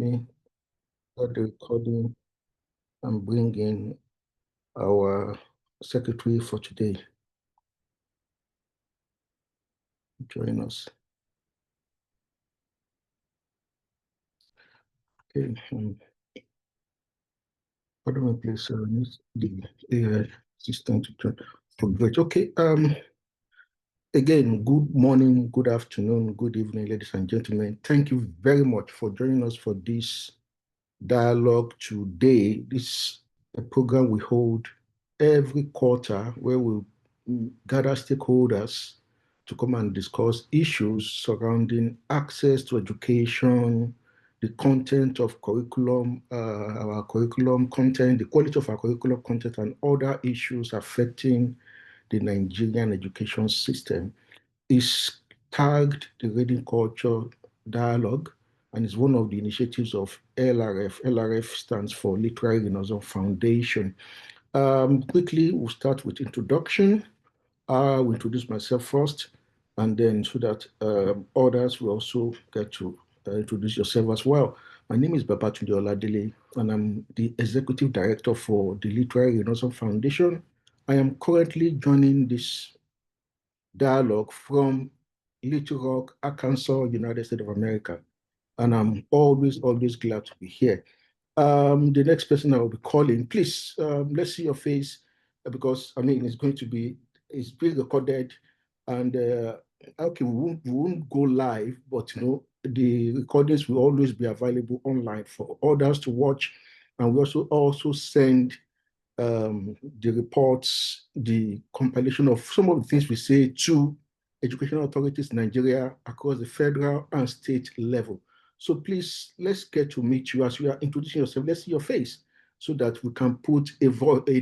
me start the recording and bring in our secretary for today. Join us. Okay. Pardon me, please. The AI assistant to join. Great. Okay. Again, good morning, good afternoon, good evening, ladies and gentlemen. Thank you very much for joining us for this dialogue today. This is a program we hold every quarter where we gather stakeholders to come and discuss issues surrounding access to education, the content of curriculum, our curriculum content, the quality of our curriculum content, and other issues affecting the Nigerian education system. Is tagged the Reading Culture Dialogue and is one of the initiatives of LRF. LRF stands for Literary Renaissance Foundation. Quickly, we'll start with introduction. I will introduce myself first, and then so that others will also get to introduce yourself as well. My name is Babs Oladele, and I'm the Executive Director for the Literary Renaissance Foundation. I am currently joining this dialogue from Little Rock, Arkansas, United States of America. And I'm always glad to be here. The next person I will be calling, please, let's see your face because, I mean, it's being recorded and okay, we won't go live, but, the recordings will always be available online for others to watch. And we also send the reports, the compilation of some of the things we say to educational authorities in Nigeria across the federal and state level. So please, let's get to meet you as you are introducing yourself. Let's see your face so that we can put a voice We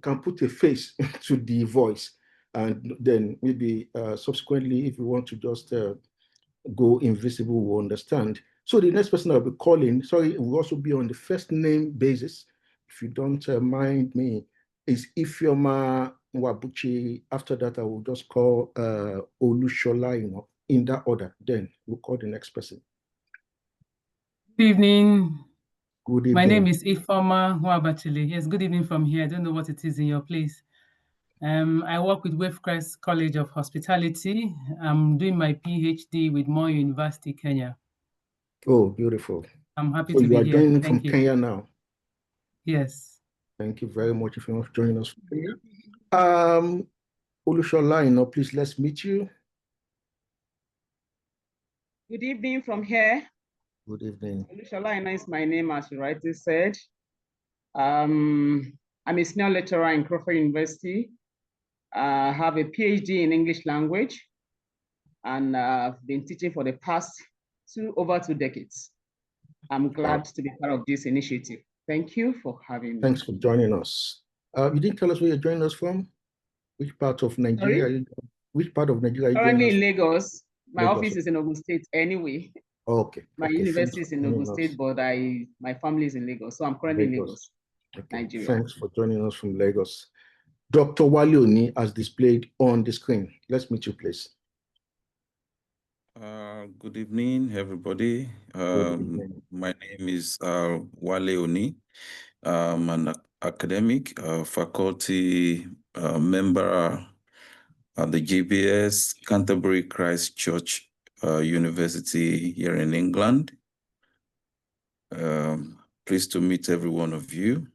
can put a face to the voice. And then maybe subsequently, if you want to just go invisible, we'll understand. So the next person I'll be calling, will also be on the first name basis, if you don't mind me, is Ifeoma Wabuchi. After that, I will just call Olushola, in that order. Then we'll call the next person. Good evening. Good evening. My name is Ifeoma Wabuchi. Yes, good evening from here. I don't know what it is in your place. I work with Wavecrest College of Hospitality. I'm doing my PhD with Moi University, Kenya. Oh, beautiful. I'm happy so to be here. You are joining from Kenya now? Yes. Thank you very much if you want to join us from Kenya. Olushola, please, let's meet you. Good evening from here. Good evening. Olushola is my name, as you rightly said. I'm a senior lecturer in Crawford University. I have a PhD in English language, and I've been teaching for the past over 2 decades. I'm glad to be part of this initiative. Thank you for having me. Thanks for joining us. You didn't tell us where you're joining us from? Which part of Nigeria? Sorry? Which part of Nigeria are you Currently joining us in Lagos. My Lagos. office is in Ogun State anyway. Okay. My university is in Ogun State, but my family is in Lagos. So I'm currently in Lagos, Nigeria. Thanks for joining us from Lagos. Dr. Wale Oni, as displayed on the screen. Let's meet you, please. Good evening, everybody. My name is Wale Oni. I'm an academic, faculty member at the GBS Canterbury Christ Church University here in England. Pleased to meet every one of you,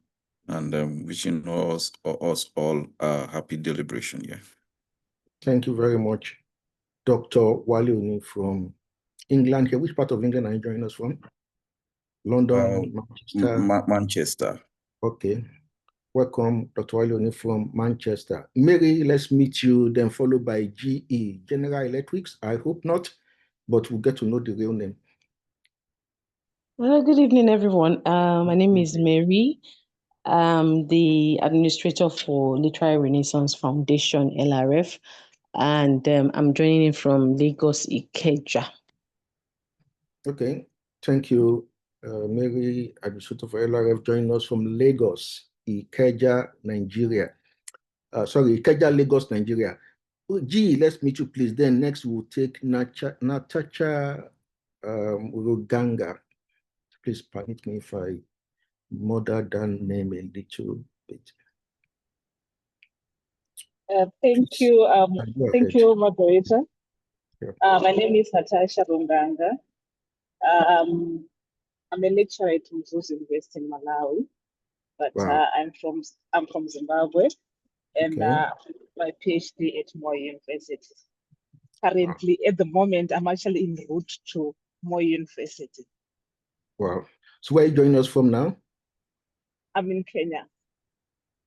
and wishing us all a happy deliberation. Yeah. Thank you very much, Dr. Wale Oni from England. Here, which part of England are you joining us from? London, Manchester. Manchester. Okay. Welcome, Dr. Wale Oni from Manchester. Mary, let's meet you, then followed by GE, General Electrics. I hope not, but we'll get to know the real name. Well, good evening, everyone. My name is Mary. I'm the administrator for Literary Renaissance Foundation, LRF, and I'm joining in from Lagos, Ikeja. Okay, thank you, Mary, administrator for LRF, joining us from Lagos, Ikeja, Nigeria. Ikeja, Lagos, Nigeria. G, let's meet you, please. Then next we'll take Natasha Ruganga. Please permit me if I murder that name a little bit. Thank Please, you. go Thank ahead. you, moderator. Sure. My name is Natasha Runganga. I'm a lecturer at Mzuzu University in Malawi, but Wow. I'm from Zimbabwe, and Okay. my PhD at Moi University. Currently, at the moment, I'm actually en route to Moi University. Wow. So where are you joining us from now? I'm in Kenya.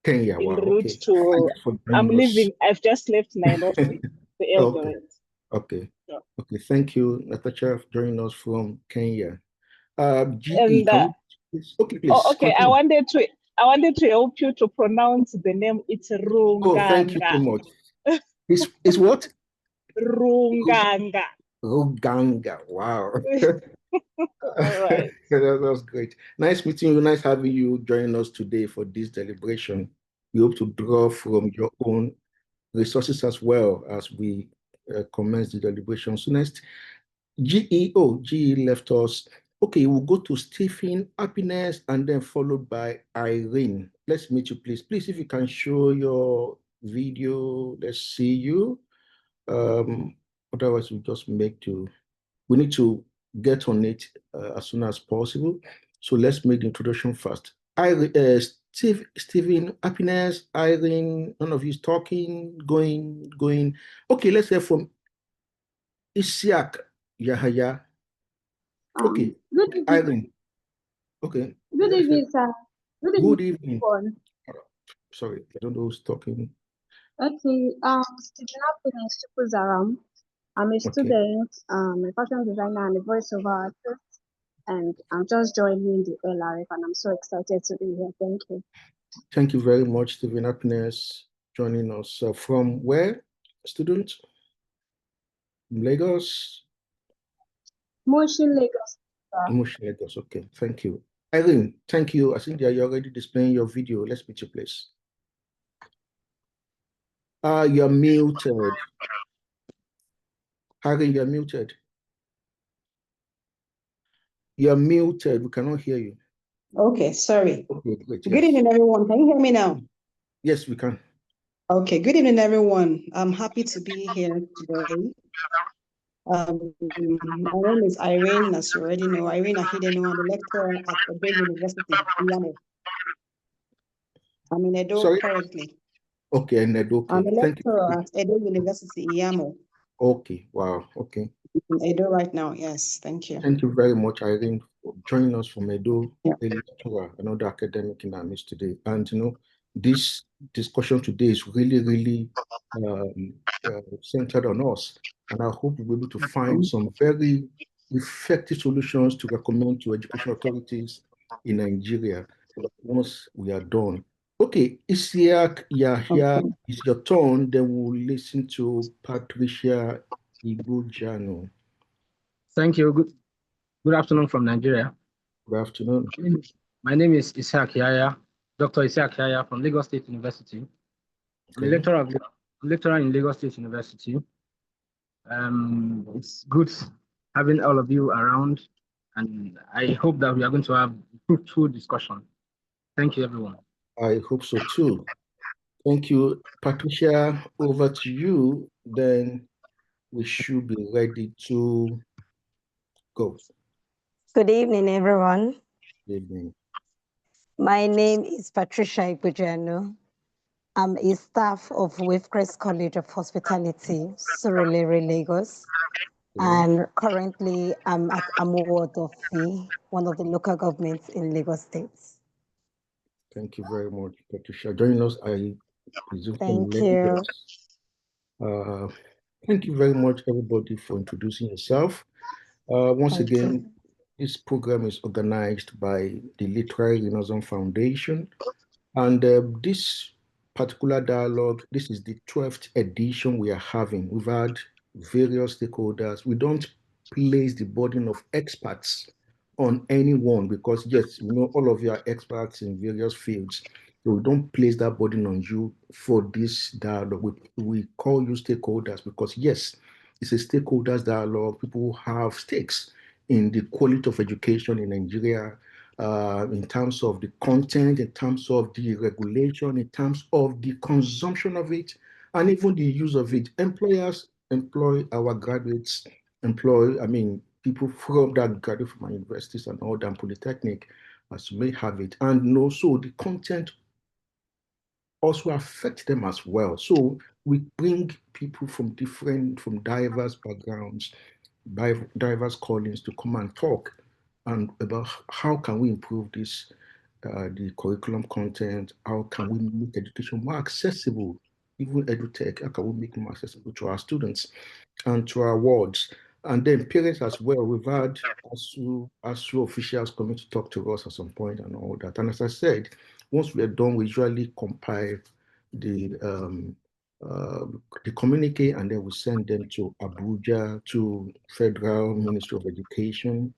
Kenya. En Wow. route Okay. to. Thanks for I'm joining us. leaving. I've just left Nairobi, the Okay. Eldoret. Okay. Yeah. Okay. Thank you, Natasha, for joining us from Kenya. GE, And can we please? Okay, please okay, continue. I wanted to help you to pronounce the name. It's Oh, thank you so Runganga. much. It's what? Runganga. Ruganga. Wow. All right. That's great. Nice meeting you. Nice having you join us today for this deliberation. We hope to draw from your own resources as well as we commence the deliberation. So next, GE left us. Okay, we'll go to Stephen, Happiness, and then followed by Irene. Let's meet you, please. Please, if you can show your video, let's see you. Otherwise, we just we need to get on it as soon as possible. So let's make the introduction first. Stephen, Happiness, Irene, none of you is talking, going. Okay, let's hear from Isiak Yahaya. Okay, Good evening. Irene. Okay. Good evening, sir. Good evening. Everyone. Sorry, I don't know who's talking. Okay, Stephen Happiness Chukwuzaram. I'm a student, a fashion designer and a voiceover artist, and I'm just joining the LRF, and I'm so excited to be here. Thank you. Thank you very much, Stephen Happiness, joining us. From where, student? Lagos? Motion Lagos, sir. Motion Lagos, okay, thank you. Irene, thank you. I think you're already displaying your video. Let's meet you, please. You're muted. Irene, you're muted. You're muted. We cannot hear you. Okay, sorry. Okay, great. Good Yes. evening, everyone. Can you hear me now? Yes, we can. Okay, good evening, everyone. I'm happy to be here today. My name is Irene, as you already know. Irene Ahidenu. I'm a lecturer at Edo University, Iyamo. I'm in Edo Sorry? currently. Okay, Ned, okay. I'm a Thank you. lecturer at Edo University, Iyamo. Okay, wow, okay. In Edo right now, yes, thank you. Thank you very much, Irene, for joining us from Edo, Yeah. a lecturer, another academic in our midst today. And this discussion today is really centered on us. And I hope we'll be able to find some very effective solutions to recommend to education authorities in Nigeria once we are done. Okay, Isiak Yahya, Okay. it's your turn. Then we'll listen to Patricia Ibujano. Thank you. Good afternoon from Nigeria. Good afternoon. My name is Isiak Yaya, Dr. Isiak Yaya from Lagos State University. I'm a lecturer in Lagos State University. It's good having all of you around, and I hope that we are going to have a fruitful discussion. Thank you, everyone. I hope so too. Thank you. Patricia, over to you. Then we should be ready to go. Good evening, everyone. Good evening. My name is Patricia Ibujano. I'm a staff of Wavecrest College of Hospitality, Surulere, Lagos. And currently I'm at Amuwodofi, one of the local governments in Lagos State. Thank you very much, Patricia. Joining us, I presume from Thank you. Lagos. Thank you very much, everybody, for introducing yourself. Once Thank again, you. this program is organized by the Literary Renaissance Foundation. And this particular dialogue, this is the 12th edition we are having. We've had various stakeholders. We don't place the burden of experts on anyone because, yes, we know all of you are experts in various fields. So we don't place that burden on you for this dialogue. We call you stakeholders because, yes, it's a stakeholders dialogue. People who have stakes in the quality of education in Nigeria, in terms of the content, in terms of the regulation, in terms of the consumption of it, and even the use of it. Employers employ our graduates, people from that graduate from our universities and all that polytechnic, as you may have it. And also the content also affect them as well. So we bring people from diverse backgrounds, diverse callings to come and talk and about how can we improve this, the curriculum content, how can we make education more accessible, even edutech, how can we make it more accessible to our students and to our wards. And then parents as well. We've had ASU officials coming to talk to us at some point and all that. And as I said, once we are done, we usually compile the communique, and then we send them to Abuja, to Federal Ministry of Education,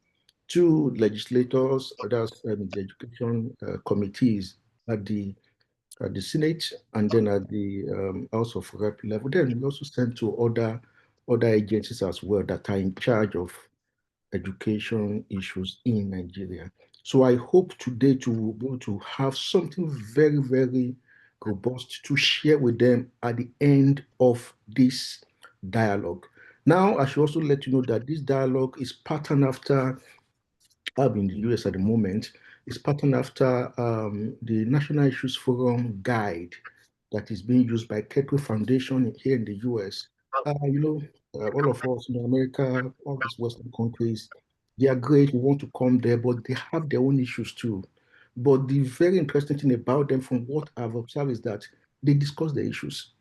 to legislators, that's the education committees at the Senate, and then at the House of Rep level. Then we also send to other agencies as well that are in charge of education issues in Nigeria. So I hope today to be able to have something very, very robust to share with them at the end of this dialogue. Now, I should also let you know that this dialogue is patterned after, I'm in the US at the moment, is patterned after the National Issues Forum guide that is being used by Kettler Foundation here in the US. All of us in America, all these Western countries, they are great. We want to come there, but they have their own issues too. But the very interesting thing about them, from what I've observed, is that they discuss the issues.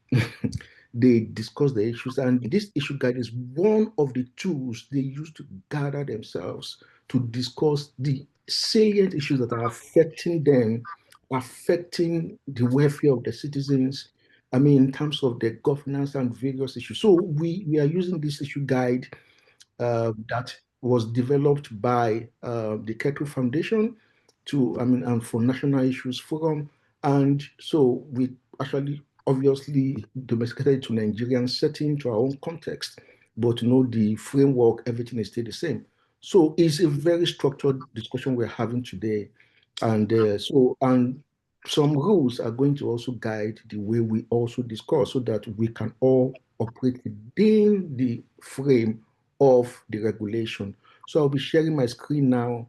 They discuss the issues, and this issue guide is one of the tools they use to gather themselves to discuss the salient issues that are affecting them, affecting the welfare of the citizens. In terms of the governance and various issues. So we are using this issue guide that was developed by the Kettler Foundation and for National Issues Forum. And so we actually obviously domesticated to Nigerian setting, to our own context, but the framework, everything is still the same. So it's a very structured discussion we're having today. And some rules are going to also guide the way we also discuss, so that we can all operate within the frame of the regulation. So I'll be sharing my screen now,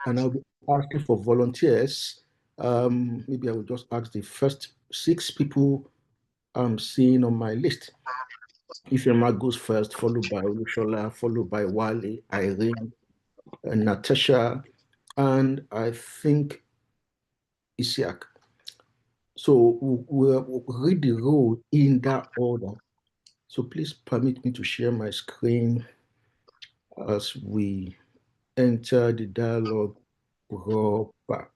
and I'll be asking for volunteers. Maybe I will just ask the first 6 people I'm seeing on my list. Ifema goes first, followed by Olushola, followed by Wale, Irene, and Natasha, and I think Isiak. So we'll read the rule in that order. So please permit me to share my screen as we enter the dialogue proper.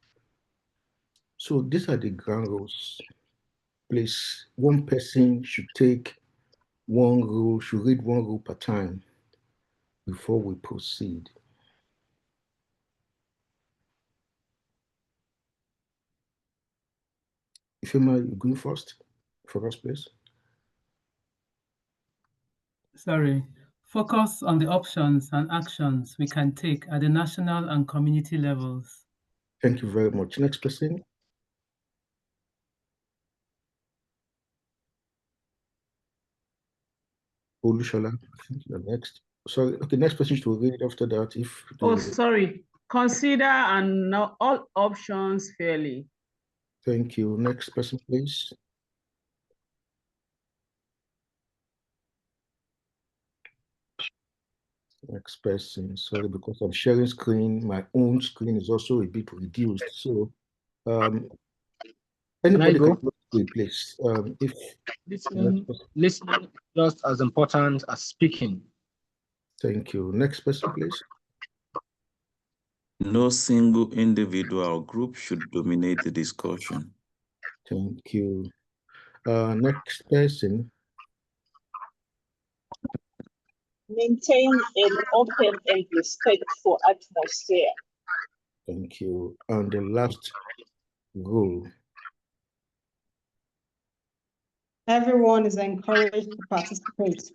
So these are the ground rules. Please, one person should take one rule, should read one rule per time before we proceed. Ifema, you going first for us, please? Sorry. Focus on the options and actions we can take at the national and community levels. Thank you very much. Next person. Olushola, I think you're next. Sorry, okay, next person to read after that. Sorry. Consider and know all options fairly. Thank you. Next person, please. Next person. Sorry, because I'm sharing screen. My own screen is also a bit reduced. So anybody can read, please. If listening just as important as speaking. Thank you. Next person, please. No single individual or group should dominate the discussion. Thank you. Next person. Maintain an open and respectful atmosphere. Thank you. And the last rule. Everyone is encouraged to participate.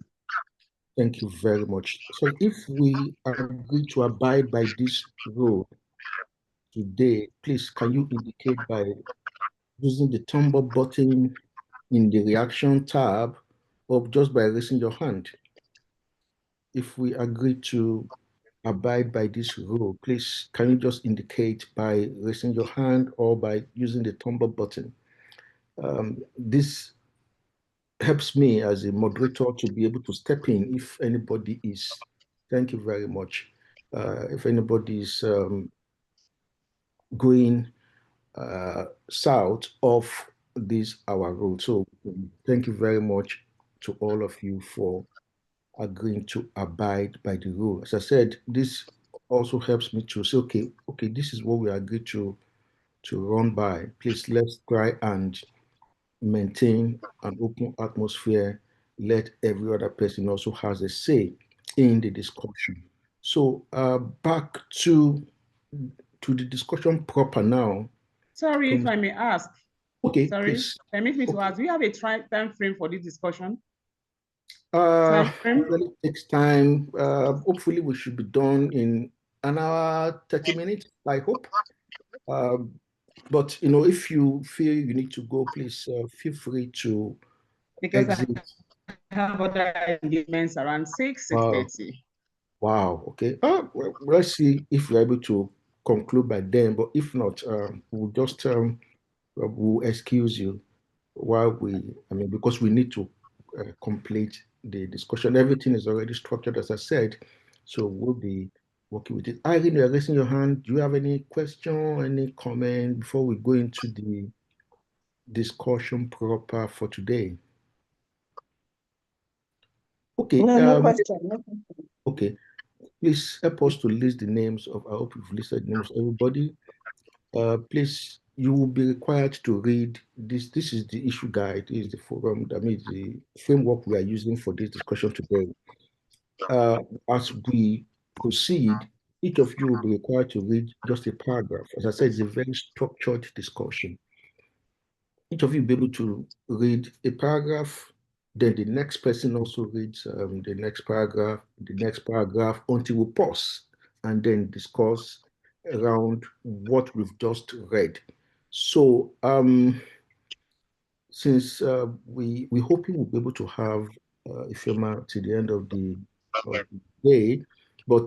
Thank you very much. So if we agree to abide by this rule today, please can you indicate by using the thumb up button in the reaction tab or just by raising your hand? If we agree to abide by this rule, please can you just indicate by raising your hand or by using the thumb up button? This helps me as a moderator to be able to step in if anybody is. Thank you very much. If anybody is going south of this our road. So thank you very much to all of you for agreeing to abide by the rule. As I said, this also helps me to say, okay, this is what we agreed to run by. Please let's try and maintain an open atmosphere. Let every other person also has a say in the discussion. So back to the discussion proper now. Sorry, if I may ask. Okay, sorry, please. Permit me to ask. Do you have a time frame for this discussion? Well, it takes time. Hopefully, we should be done in an hour, 30 minutes, I hope. But, if you feel you need to go, please feel free to exit. I have other engagements around 6:30. Wow, okay. Well, let's see if we're able to conclude by then. But if not, we'll just we'll excuse you while because we need to complete the discussion. Everything is already structured, as I said, so we'll be working with it. Irene, you're raising your hand. Do you have any question, any comment before we go into the discussion proper for today? Okay. No question. Okay. Please help us to list the names of, I hope you've listed the names of everybody. Please, you will be required to read this. This is the issue guide, this is the forum, the framework we are using for this discussion today. As we proceed, each of you will be required to read just a paragraph. As I said, it's a very structured discussion. Each of you will be able to read a paragraph, then the next person also reads the next paragraph until we pause and then discuss around what we've just read. So since we hoping we'll be able to have Ifema to the end of the day, but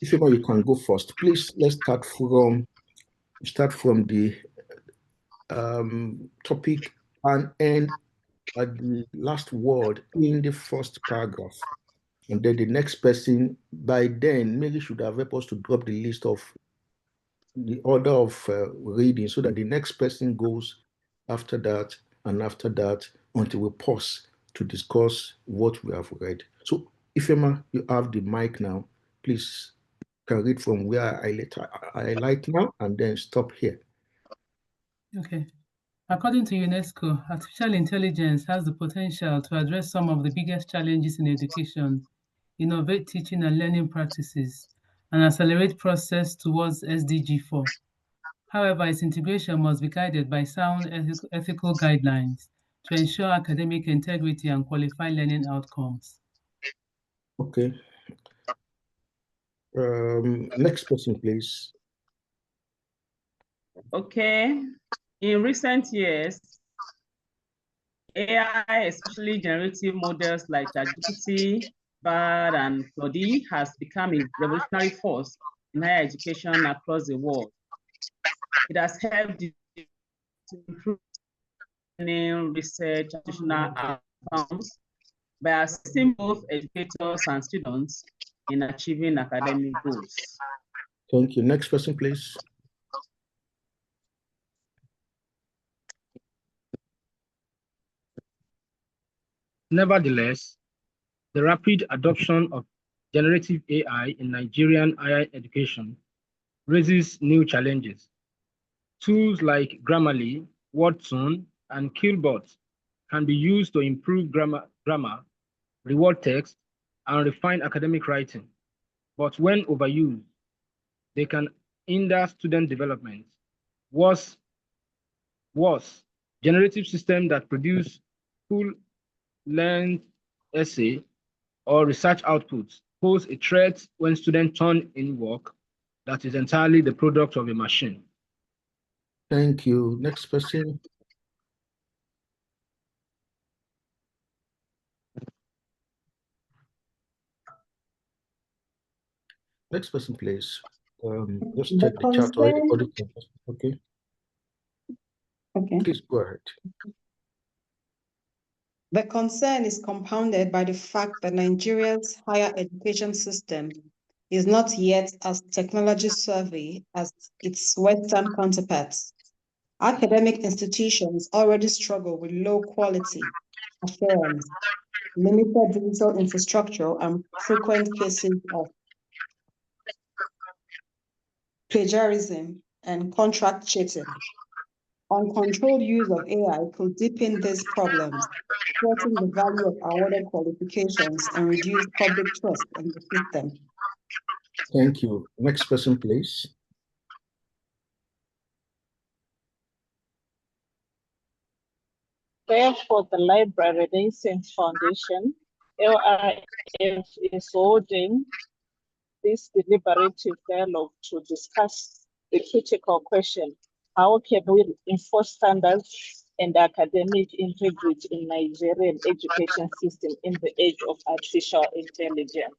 Ifema, you can go first. Please, let's start from the topic and end at the last word in the first paragraph. And then the next person, by then, maybe should have helped us to drop the list of the order of reading so that the next person goes after that and after that until we pause to discuss what we have read. So, Ifema, you have the mic now. Please can read from where I highlight now and then stop here. Okay. According to UNESCO, artificial intelligence has the potential to address some of the biggest challenges in education, innovate teaching and learning practices, and accelerate process towards SDG 4. However, its integration must be guided by sound ethical guidelines to ensure academic integrity and qualify learning outcomes. Okay. Next person, please. Okay. In recent years, AI, especially generative models like ChatGPT, BARD, and Claude, has become a revolutionary force in higher education across the world. It has helped to improve learning, research, institutional outcomes by assisting both educators and students in achieving academic goals. Thank you. Next person, please. Nevertheless, the rapid adoption of generative AI in Nigerian higher education raises new challenges. Tools like Grammarly, Watson, and Killbot can be used to improve grammar, reward text, and refine academic writing. But when overused, they can hinder student development. Worse, generative systems that produce full-length essay or research outputs pose a threat when students turn in work that is entirely the product of a machine? Thank you. Next person. Next person, please. Just check the chat or anybody can. Okay. Okay. Please go ahead. The concern is compounded by the fact that Nigeria's higher education system is not yet as technology savvy as its Western counterparts. Academic institutions already struggle with low quality assurance, limited digital infrastructure, and frequent cases of plagiarism and contract cheating. Uncontrolled use of AI could deepen these problems, threaten the value of awarded qualifications, and reduce public trust in the system. Thank you. Next person, please. Therefore, the Library Renaissance Foundation, LRF, is holding this deliberative dialogue to discuss the critical question: how can we enforce standards and academic integrity in Nigerian education system in the age of artificial intelligence?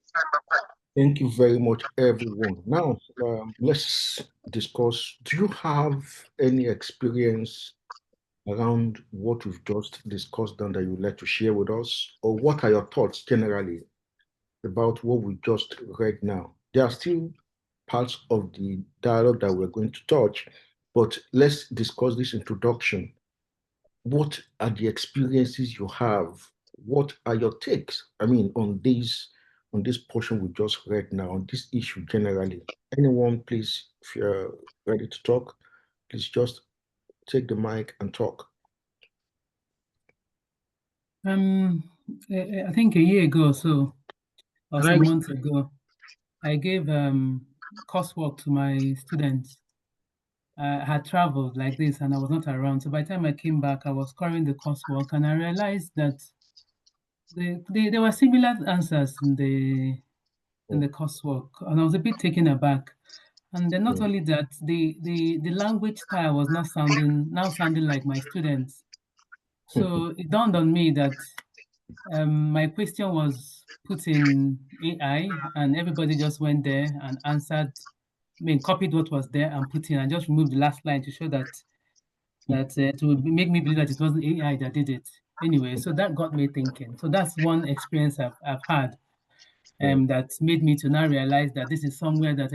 Thank you very much, everyone. Now, let's discuss. Do you have any experience around what we've just discussed and that you'd like to share with us? Or what are your thoughts generally about what we just read now? There are still parts of the dialogue that we're going to touch, but let's discuss this introduction. What are the experiences you have? What are your takes? I mean, on this portion we just read now, on this issue generally. Anyone, please, if you're ready to talk, please just take the mic and talk. I think a year ago or so, or some months ago, I gave coursework to my students. I had traveled like this and I was not around. So by the time I came back, I was scoring the coursework and I realized that there were similar answers in the coursework, and I was a bit taken aback. And then not only that, the language style was not sounding like my students. So it dawned on me that my question was put in AI, and everybody just went there and answered. I mean, copied what was there and put in, and just removed the last line to show that to make me believe that it wasn't AI that did it. Anyway, so that got me thinking. So that's one experience I've had. That made me to now realize that this is somewhere that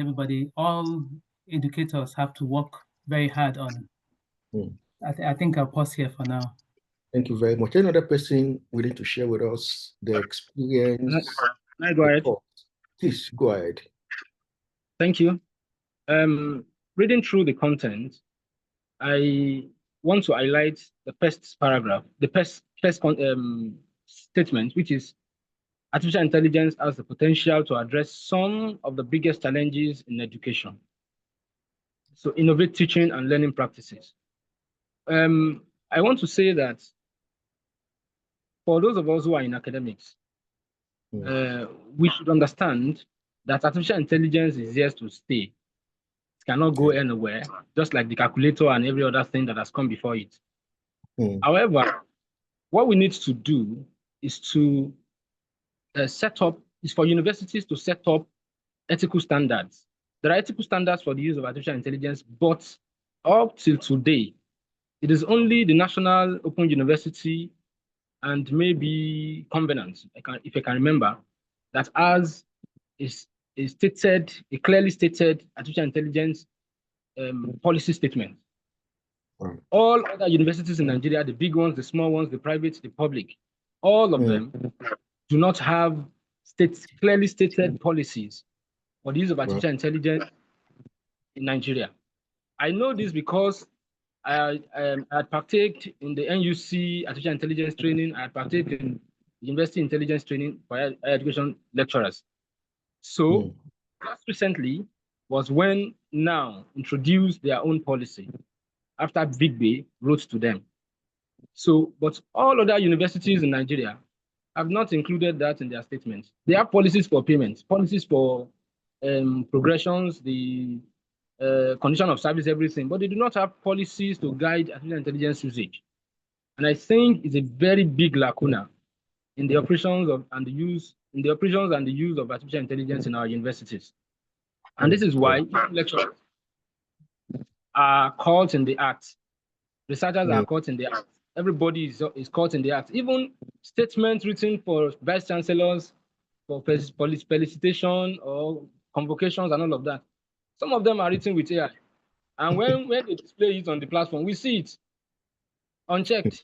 all educators have to work very hard on. I think I'll pause here for now. Thank you very much. Another person willing to share with us their experience? Can I go ahead? Please go ahead. Thank you. Reading through the content, I want to highlight the first paragraph, the first statement, which is artificial intelligence has the potential to address some of the biggest challenges in education. So innovate teaching and learning practices. I want to say that for those of us who are in academics, we should understand that artificial intelligence is here to stay. It cannot go anywhere, just like the calculator and every other thing that has come before it. However, what we need to do is to is for universities to set up ethical standards. There are ethical standards for the use of artificial intelligence, but up till today, it is only the National Open University and maybe Covenant, if I can remember, that has a clearly stated artificial intelligence policy statement. All other universities in Nigeria, the big ones, the small ones, the private, the public, all of them do not have clearly stated policies for the use of artificial intelligence in Nigeria. I know this because I had partaked in the NUC artificial intelligence training. I had partaked in university intelligence training for higher education lecturers. So just recently was when now introduced their own policy after Big Bay wrote to them. So, but all other universities in Nigeria have not included that in their statements. They have policies for payments, policies for progressions, the condition of service, everything, but they do not have policies to guide artificial intelligence usage. And I think it's a very big lacuna in the operations of and the use of artificial intelligence in our universities. And this is why lecturers are caught in the act. Researchers are caught in the act. Everybody is caught in the act. Even statements written for vice chancellors, for felicitation or convocations and all of that. Some of them are written with AI. And when they display it on the platform, we see it unchecked.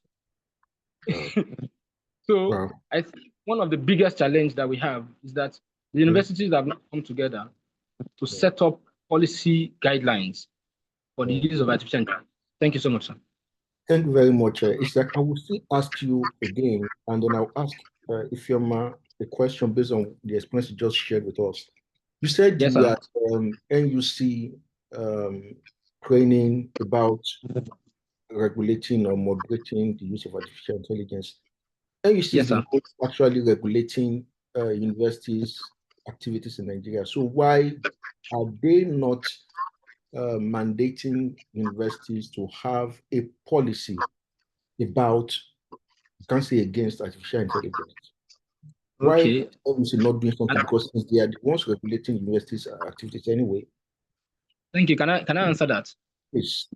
So I think one of the biggest challenges that we have is that the universities have not come together to set up policy guidelines for the use of artificial intelligence. Thank you so much, sir. Thank you very much. It's like I will still ask you again, and then I'll ask Ifeoma a question based on the experience you just shared with us. You said you were at NUC training about regulating or moderating the use of artificial intelligence. NUC is actually regulating universities' activities in Nigeria. So why are they not mandating universities to have a policy about, you can't say against artificial intelligence? Why obviously not doing something? Because since they are the ones regulating universities' activities anyway. Thank you. Can I answer that? Yes.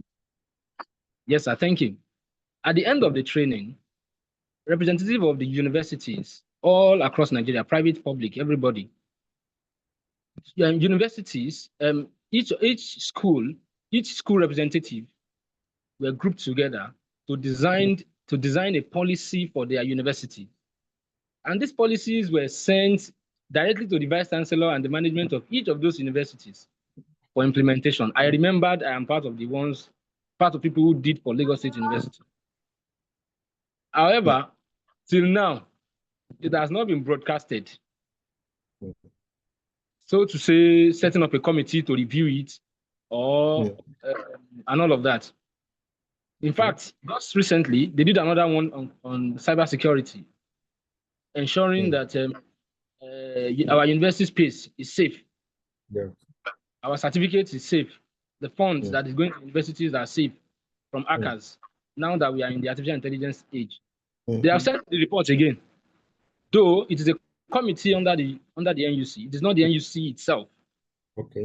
Yes, sir. Thank you. At the end of the training, representative of the universities all across Nigeria, private, public, everybody, universities, each school representative were grouped together to design a policy for their university. And these policies were sent directly to the vice chancellor and the management of each of those universities for implementation. I remembered I am part of people who did for Lagos State University. However, till now, it has not been broadcasted. So to say, setting up a committee to review it or and all of that. In fact, just recently, they did another one on cybersecurity, ensuring that our university space is safe. Our certificate is safe. The funds that is going to universities are safe from hackers. Now that we are in the artificial intelligence age, they have sent the report again. Though it is a committee under the NUC, it is not the NUC itself.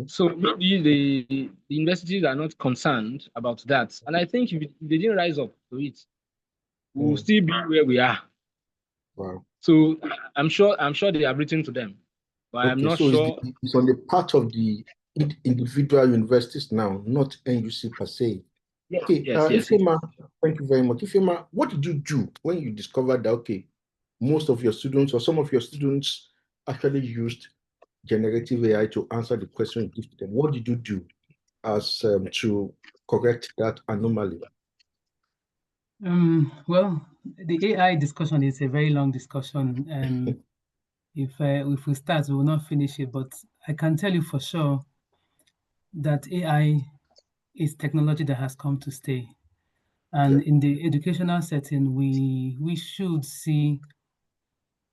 So maybe the universities are not concerned about that, and I think if they didn't rise up to it, we will still be where we are. So I'm sure they have written to them, but I'm not sure. It's on the part of the individual universities now, not NUC per se. Yes, Ifeoma, thank you very much. Ifeoma, what did you do when you discovered that most of your students or some of your students actually used generative AI to answer the question you give to them? What did you do as to correct that anomaly? Well, the AI discussion is a very long discussion. If we start, we will not finish it, but I can tell you for sure that AI is technology that has come to stay. And in the educational setting, we should see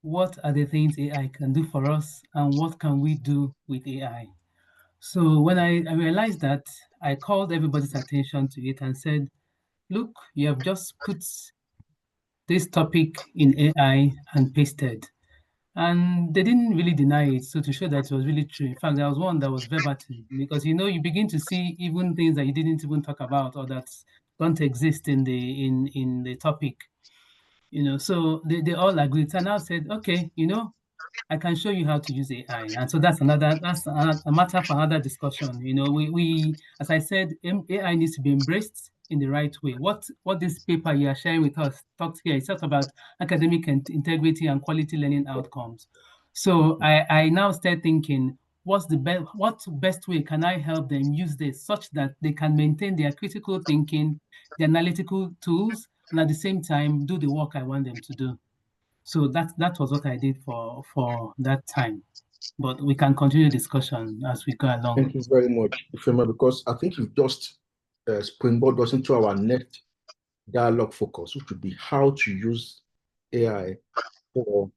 what are the things AI can do for us and what can we do with AI. So when I realized that, I called everybody's attention to it and said, look, you have just put this topic in AI and pasted. And they didn't really deny it, so to show that it was really true. In fact, there was one that was verbatim, because you begin to see even things that you didn't even talk about or that don't exist in the topic. So they all agreed. And I said, okay, I can show you how to use AI. And so that's a matter for another discussion. We as I said, AI needs to be embraced in the right way. What this paper you are sharing with us talks here, it's talks about academic integrity and quality learning outcomes. So I now start thinking, what best way can I help them use this such that they can maintain their critical thinking, the analytical tools, and at the same time do the work I want them to do. So that was what I did for that time. But we can continue discussion as we go along. Thank you very much, Ifeoma, because I think you've just springboard us into our next dialogue focus, which would be how to use AI for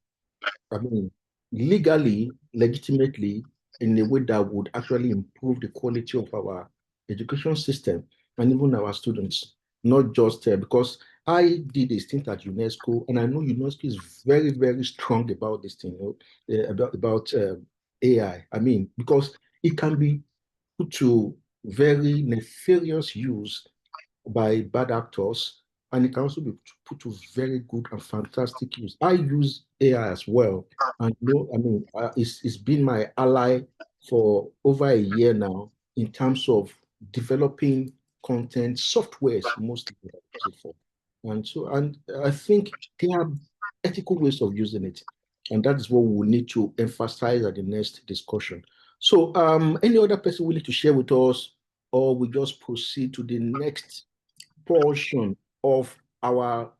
I mean, legally, legitimately, in a way that would actually improve the quality of our education system and even our students, not just because I did a stint at UNESCO, and I know UNESCO is very, very strong about this thing, about AI. I mean, because it can be put to very nefarious use by bad actors, and it can also be put to very good and fantastic use. I use AI as well, and I mean, it's been my ally for over a year now in terms of developing content, softwares mostly that I use it for. And I think there are ethical ways of using it, and that is what we will need to emphasize at the next discussion. So, any other person willing to share with us, or we just proceed to the next portion of our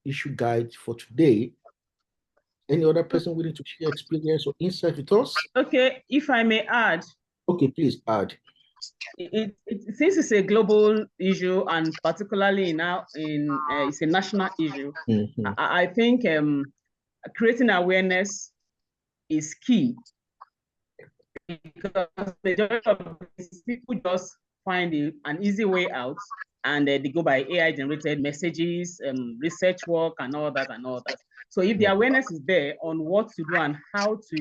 issue guide for today? Any other person willing to share experience or insight with us? Okay, if I may add. Okay, please add. Since it's a global issue, and particularly now it's a national issue, I think creating awareness is key, because majority of people just find an easy way out, and they go by AI generated messages, research work, and all that. So if the awareness is there on what to do and how to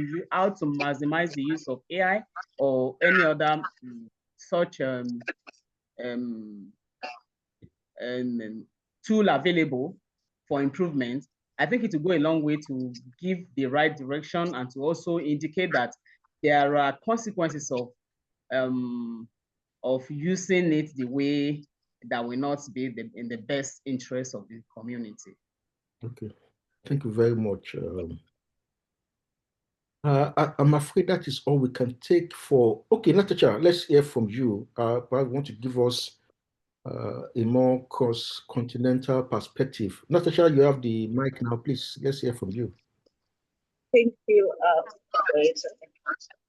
maximize the use of AI or any other such tool available for improvement, I think it will go a long way to give the right direction and to also indicate that there are consequences of using it the way that will not be in the best interest of the community. Okay, thank you very much. I'm afraid that is all we can take for. Okay, Natasha, let's hear from you. I want to give us a more cross-continental perspective. Natasha, you have the mic now. Please, let's hear from you. Thank you, moderator.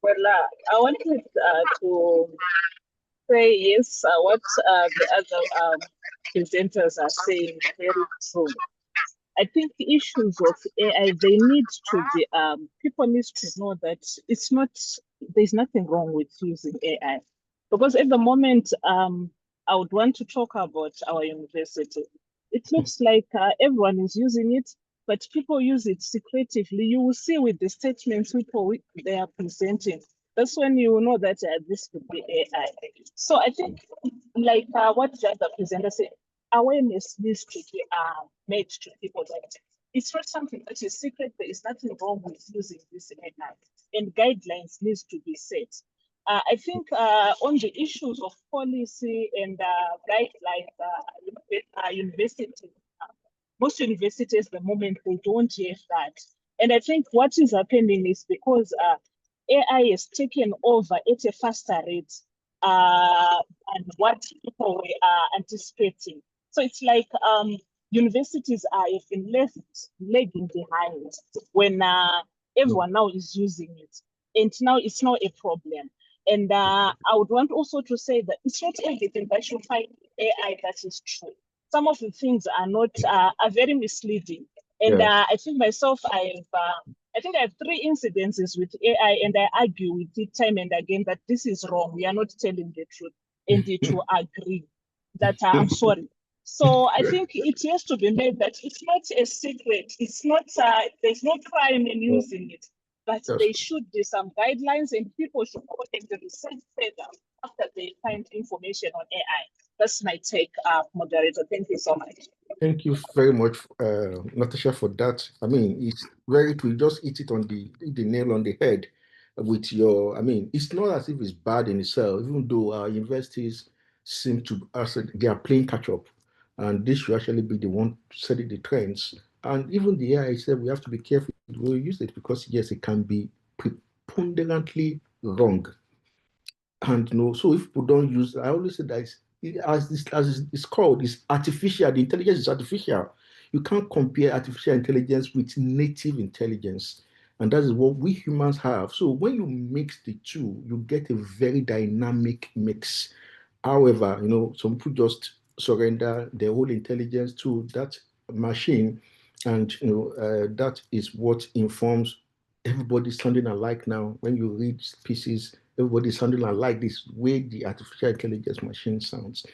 Well, I wanted to say yes, what the other presenters are saying very true. I think the issues of AI, they need to be, people need to know that there's nothing wrong with using AI. Because at the moment, I would want to talk about our university. It looks like everyone is using it, but people use it secretively. You will see with the statements they are presenting. That's when you know that this could be AI. So I think, like what the other presenter said, awareness needs to be made to people that it's not something that is secret. There is nothing wrong with using this AI, and guidelines needs to be set. I think on the issues of policy and guidelines, universities, most universities at the moment, they don't have that. And I think what is happening is because AI is taken over at a faster rate and what people were anticipating. So it's like universities are even lagging behind when everyone now is using it. And now it's not a problem. And I would want also to say that it's not everything that you find in AI that is true. Some of the things are not are very misleading. And I think myself, I think I have 3 incidences with AI, and I argue with it time and again that this is wrong. We are not telling the truth, and it will agree that I'm sorry. So I think it has to be made that it's not a secret. It's not there's no crime in using it, but there should be some guidelines, and people should go and research further after they find information on AI. That's my take, moderator. Thank you so much. Thank you very much, Natasha, for that. I mean, it's very true. You just hit it on the nail on the head with your. I mean, it's not as if it's bad in itself, even though our universities seem to they are playing catch up, and this should actually be the one setting the trends. And even the AI said we have to be careful when we use it, because yes, it can be preponderantly wrong. And so if people don't use, I always say that as it's called, it's artificial. The intelligence is artificial. You can't compare artificial intelligence with native intelligence, and that is what we humans have. So when you mix the two, you get a very dynamic mix. However, some people just surrender their whole intelligence to that machine, And that is what informs everybody sounding alike now. When you read pieces, everybody sounding alike this way the artificial intelligence machine sounds.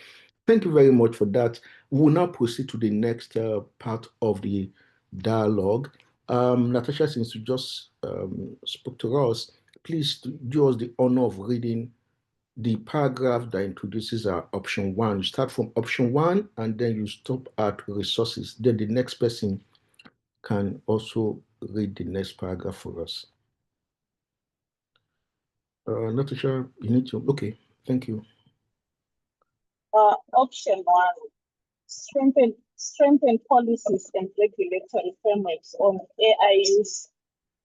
Thank you very much for that. We'll now proceed to the next part of the dialogue. Natasha, since you just spoke to us, please do us the honor of reading the paragraph that introduces our option 1. You start from option 1 and then you stop at resources. Then the next person can also read the next paragraph for us. Natasha, you need to, okay, thank you. Option 1, strengthen policies and regulatory frameworks on AI use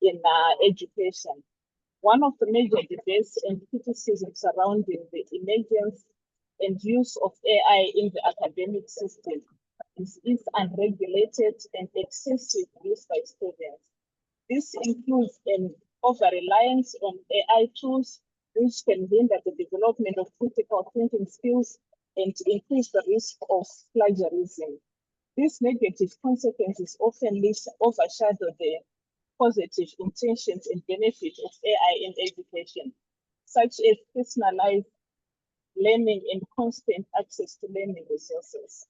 in education. One of the major debates and criticisms surrounding the emergence and use of AI in the academic system is its unregulated and excessive use by students. This includes an over-reliance on AI tools, which can hinder the development of critical thinking skills and increase the risk of plagiarism. These negative consequences often overshadow the positive intentions and benefits of AI in education, such as personalized learning and constant access to learning resources.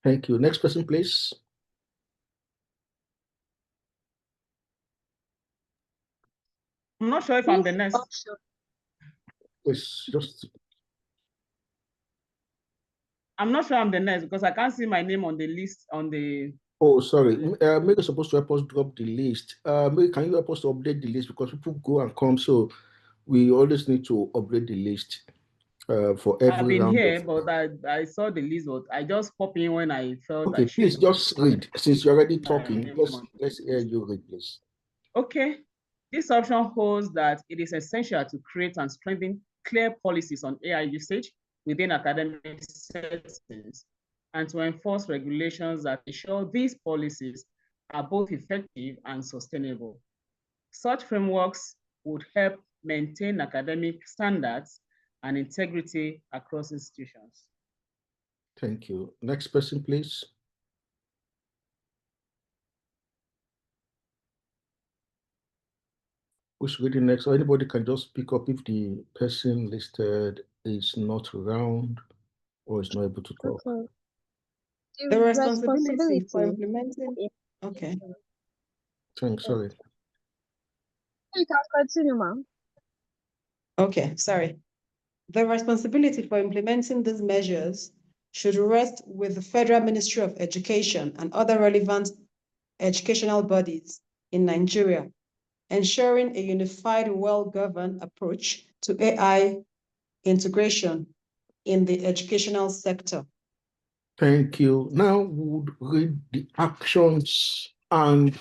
Thank you. Next person, please. I'm not sure if I'm the next. Yes, just. I'm not sure I'm the next because I can't see my name on the list on the. Oh, sorry. Mary is supposed to help us drop the list. Mary, can you help us to update the list because people go and come, so we always need to update the list for every round. I've been here, but I saw the list, but I just pop in when I felt. Okay, please just read. Since you're already talking, let's hear you read, please. Okay. This option holds that it is essential to create and strengthen clear policies on AI usage within academic settings and to enforce regulations that ensure these policies are both effective and sustainable. Such frameworks would help maintain academic standards and integrity across institutions. Thank you. Next person, please. Who's reading next? Or anybody can just pick up if the person listed is not around or is not able to talk. Okay. The responsibility for implementing. Okay. Thanks, sorry. You can continue, ma'am. Okay, sorry. The responsibility for implementing these measures should rest with the Federal Ministry of Education and other relevant educational bodies in Nigeria, ensuring a unified, well-governed approach to AI integration in the educational sector. Thank you. Now we would read the actions and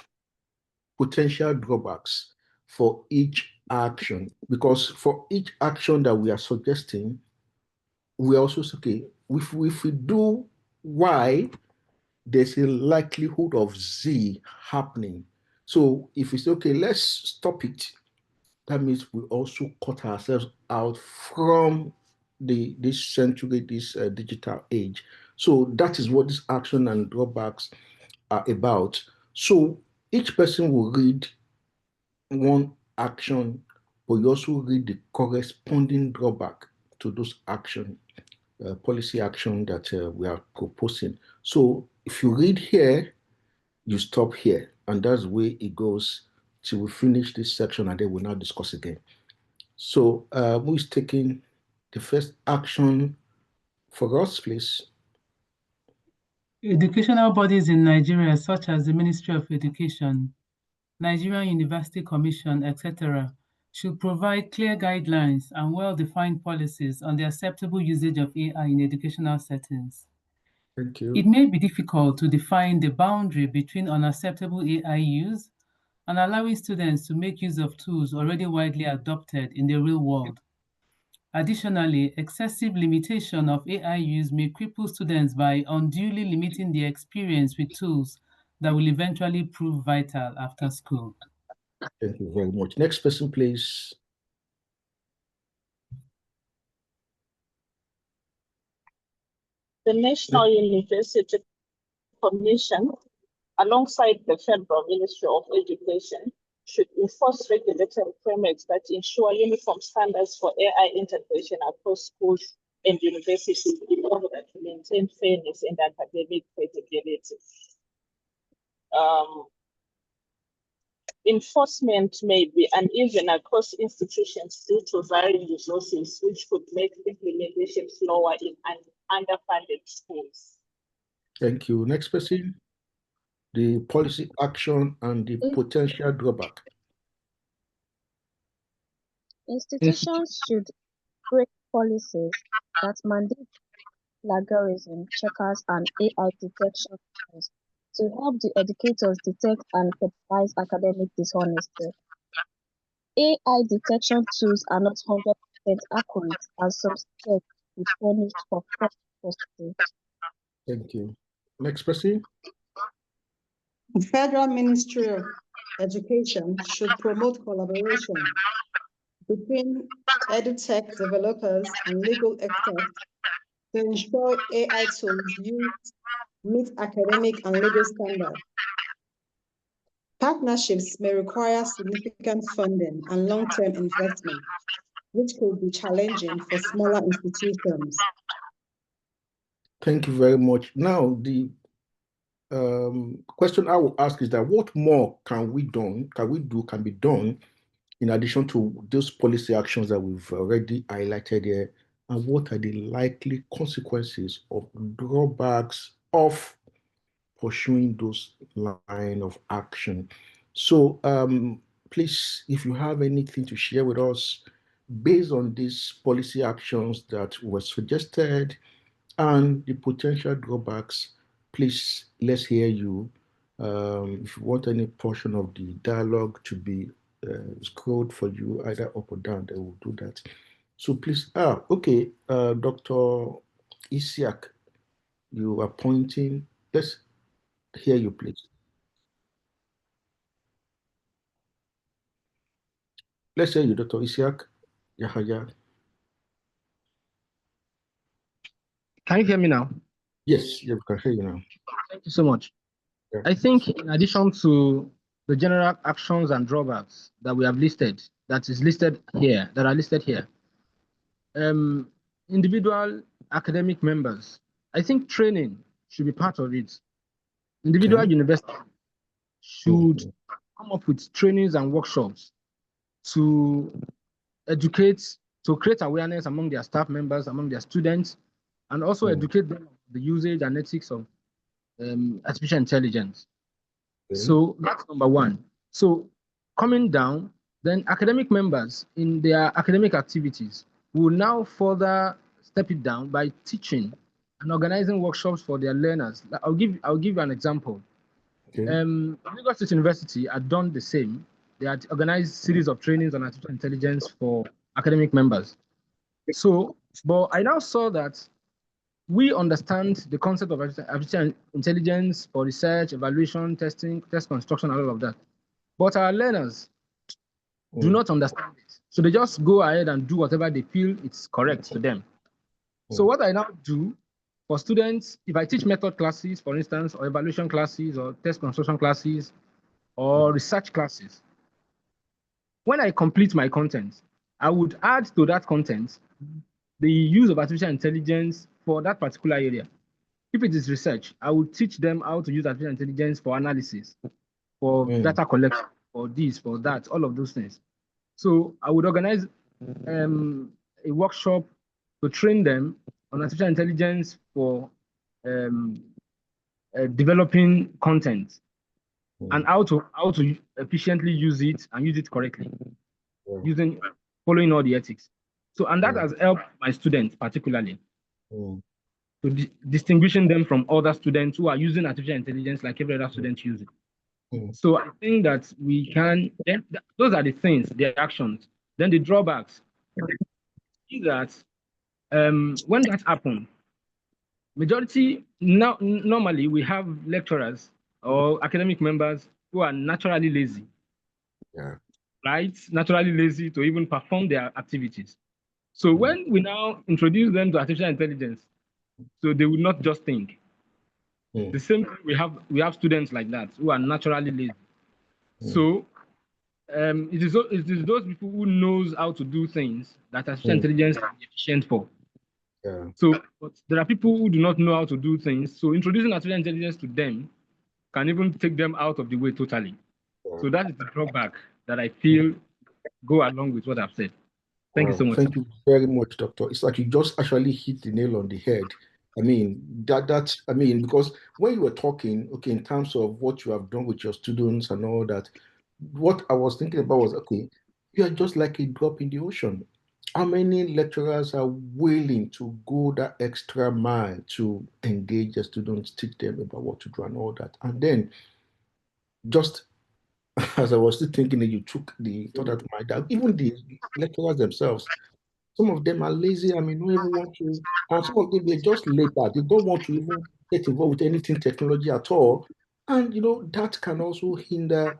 potential drawbacks for each action, because for each action that we are suggesting, we also say, okay, if we do Y, there's a likelihood of Z happening. So if we say, okay, let's stop it, that means we also cut ourselves out from this century, this digital age. So that is what this action and drawbacks are about. So each person will read one action, but you also read the corresponding drawback to those action, policy action that we are proposing. So if you read here, you stop here, and that's the way it goes till we finish this section, and then we'll now discuss again. So who is taking the first action for us, please? Educational bodies in Nigeria, such as the Ministry of Education, Nigerian University Commission, etc., should provide clear guidelines and well-defined policies on the acceptable usage of AI in educational settings. Thank you. It may be difficult to define the boundary between unacceptable AI use and allowing students to make use of tools already widely adopted in the real world. Additionally, excessive limitation of AI use may cripple students by unduly limiting their experience with tools that will eventually prove vital after school. Thank you very much. Next person, please. The National University Commission alongside the Federal Ministry of Education, should enforce regulatory frameworks that ensure uniform standards for AI integration across schools and universities in order to maintain fairness and academic credibility. Enforcement may be uneven across institutions due to varying resources, which could make implementation slower in underfunded schools. Thank you. Next person, the policy action and the potential drawback. Institutions should create policies that mandate plagiarism checkers and AI detection tools to help the educators detect and penalize academic dishonesty. AI detection tools are not 100% accurate, and some subjects be punished for false positives. Thank you. Next person. The Federal Ministry of Education should promote collaboration between edutech developers and legal experts to ensure AI tools used meet academic and legal standards. Partnerships may require significant funding and long-term investment, which could be challenging for smaller institutions. Thank you very much. Now, the question I will ask is that what more can be done in addition to those policy actions that we've already highlighted here, and what are the likely consequences of drawbacks of pursuing those line of action? So please, if you have anything to share with us based on these policy actions that were suggested and the potential drawbacks, please, let's hear you. If you want any portion of the dialogue to be scrolled for you, either up or down, they will do that. So please, okay, Dr. Isiak, you are pointing. Let's hear you, please. Let's hear you, Dr. Isiak Yahaya. Can you hear me now? Yes, we can hear you now. Thank you so much. Yeah. I think in addition to the general actions and drawbacks that we have listed, that are listed here, individual academic members, I think training should be part of it. Individual universities should come up with trainings and workshops to educate, to create awareness among their staff members, among their students, and also educate them on the usage and ethics of artificial intelligence. So that's number one. So coming down, then academic members in their academic activities will now further step it down by teaching and organizing workshops for their learners. I'll give you an example. Lagos State University had done the same. They had organized series of trainings on artificial intelligence for academic members. So, but I now saw that we understand the concept of artificial intelligence for research, evaluation, testing, test construction, and all of that. But our learners do not understand it. So they just go ahead and do whatever they feel it's correct to them. So what I now do for students, if I teach method classes, for instance, or evaluation classes, or test construction classes, or research classes, when I complete my content, I would add to that content the use of artificial intelligence for that particular area. If it is research, I would teach them how to use artificial intelligence for analysis, for data collection, for this, for that, all of those things. So I would organize a workshop to train them on artificial intelligence for developing content and how to efficiently use it and use it correctly, following all the ethics. So, and that has helped my students particularly to distinguishing them from other students who are using artificial intelligence like every other student uses it. So I think that we can, then those are the things, the actions. Then the drawbacks is that when that happens, majority, normally we have lecturers or academic members who are naturally lazy, right? Naturally lazy to even perform their activities. So when we now introduce them to artificial intelligence, so they will not just think. The same thing, we have students like that who are naturally lazy. So it is those people who knows how to do things that artificial intelligence can be efficient for. So, but there are people who do not know how to do things. So introducing artificial intelligence to them can even take them out of the way totally. So that is the drawback that I feel go along with what I've said. Thank you so much. Thank you very much, Doctor. It's like you just actually hit the nail on the head. I mean, because when you were talking, okay, in terms of what you have done with your students and all that, what I was thinking about was, okay, you are just like a drop in the ocean. How many lecturers are willing to go that extra mile to engage the students, teach them about what to do and all that? And then just as I was still thinking that you took the thought out of my mind, even the lecturers themselves, some of them are lazy. I mean, don't even want to, and some of them they're just later. They don't want to even get involved with anything technology at all. And that can also hinder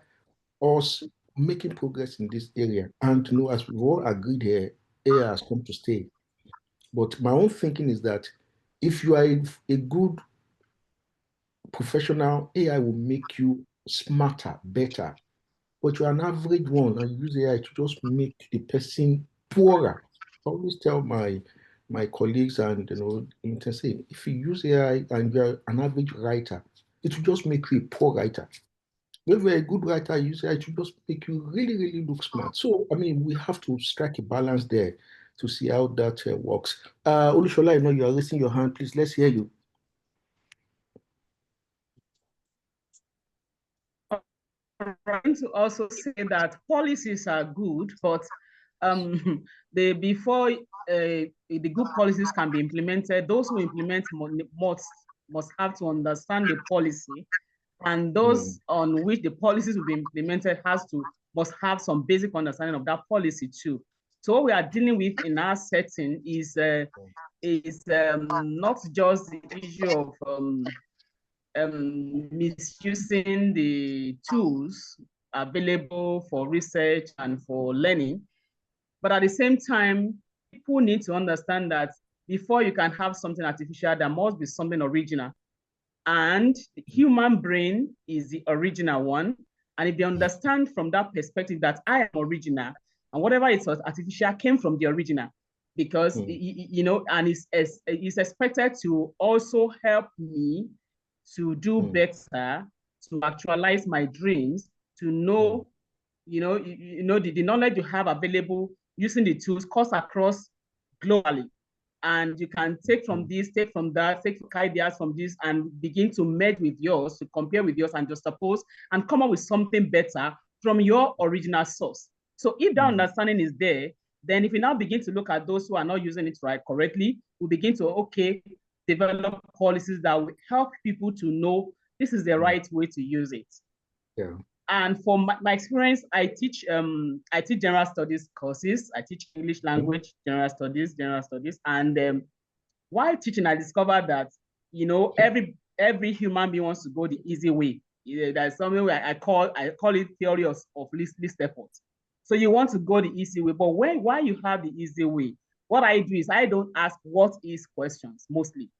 us making progress in this area. And as we've all agreed here, AI has come to stay. But my own thinking is that if you are a good professional, AI will make you smarter, better. But you're an average one and you use AI to just make the person poorer. I always tell my colleagues and say, if you use AI and you're an average writer, it will just make you a poor writer. If you're a good writer, use AI to just make you really, really look smart. So, I mean, we have to strike a balance there to see how that works. Olushola, I know you are raising your hand. Please, let's hear you. Trying to also say that policies are good, but before the good policies can be implemented, those who implement must have to understand the policy, and those on which the policies will be implemented must have some basic understanding of that policy too. So what we are dealing with in our setting is not just the issue of misusing the tools available for research and for learning. But at the same time, people need to understand that before you can have something artificial, there must be something original. And the human brain is the original one. And if they understand from that perspective that I am original, and whatever is artificial came from the original, because, and it's expected to also help me to do better, to actualize my dreams, to know, the knowledge you have available using the tools cuts across globally. And you can take from this, take from that, take ideas from this, and begin to merge with yours, to compare with yours, and just suppose and come up with something better from your original source. So if that understanding is there, then if we now begin to look at those who are not using it correctly, we begin to, develop policies that will help people to know this is the right way to use it. Yeah. And for my experience, I teach general studies courses. I teach English language, general studies, and while teaching, I discovered that every human being wants to go the easy way. There's something I call it theory of least effort. So you want to go the easy way, but why you have the easy way? What I do is I don't ask what is questions mostly.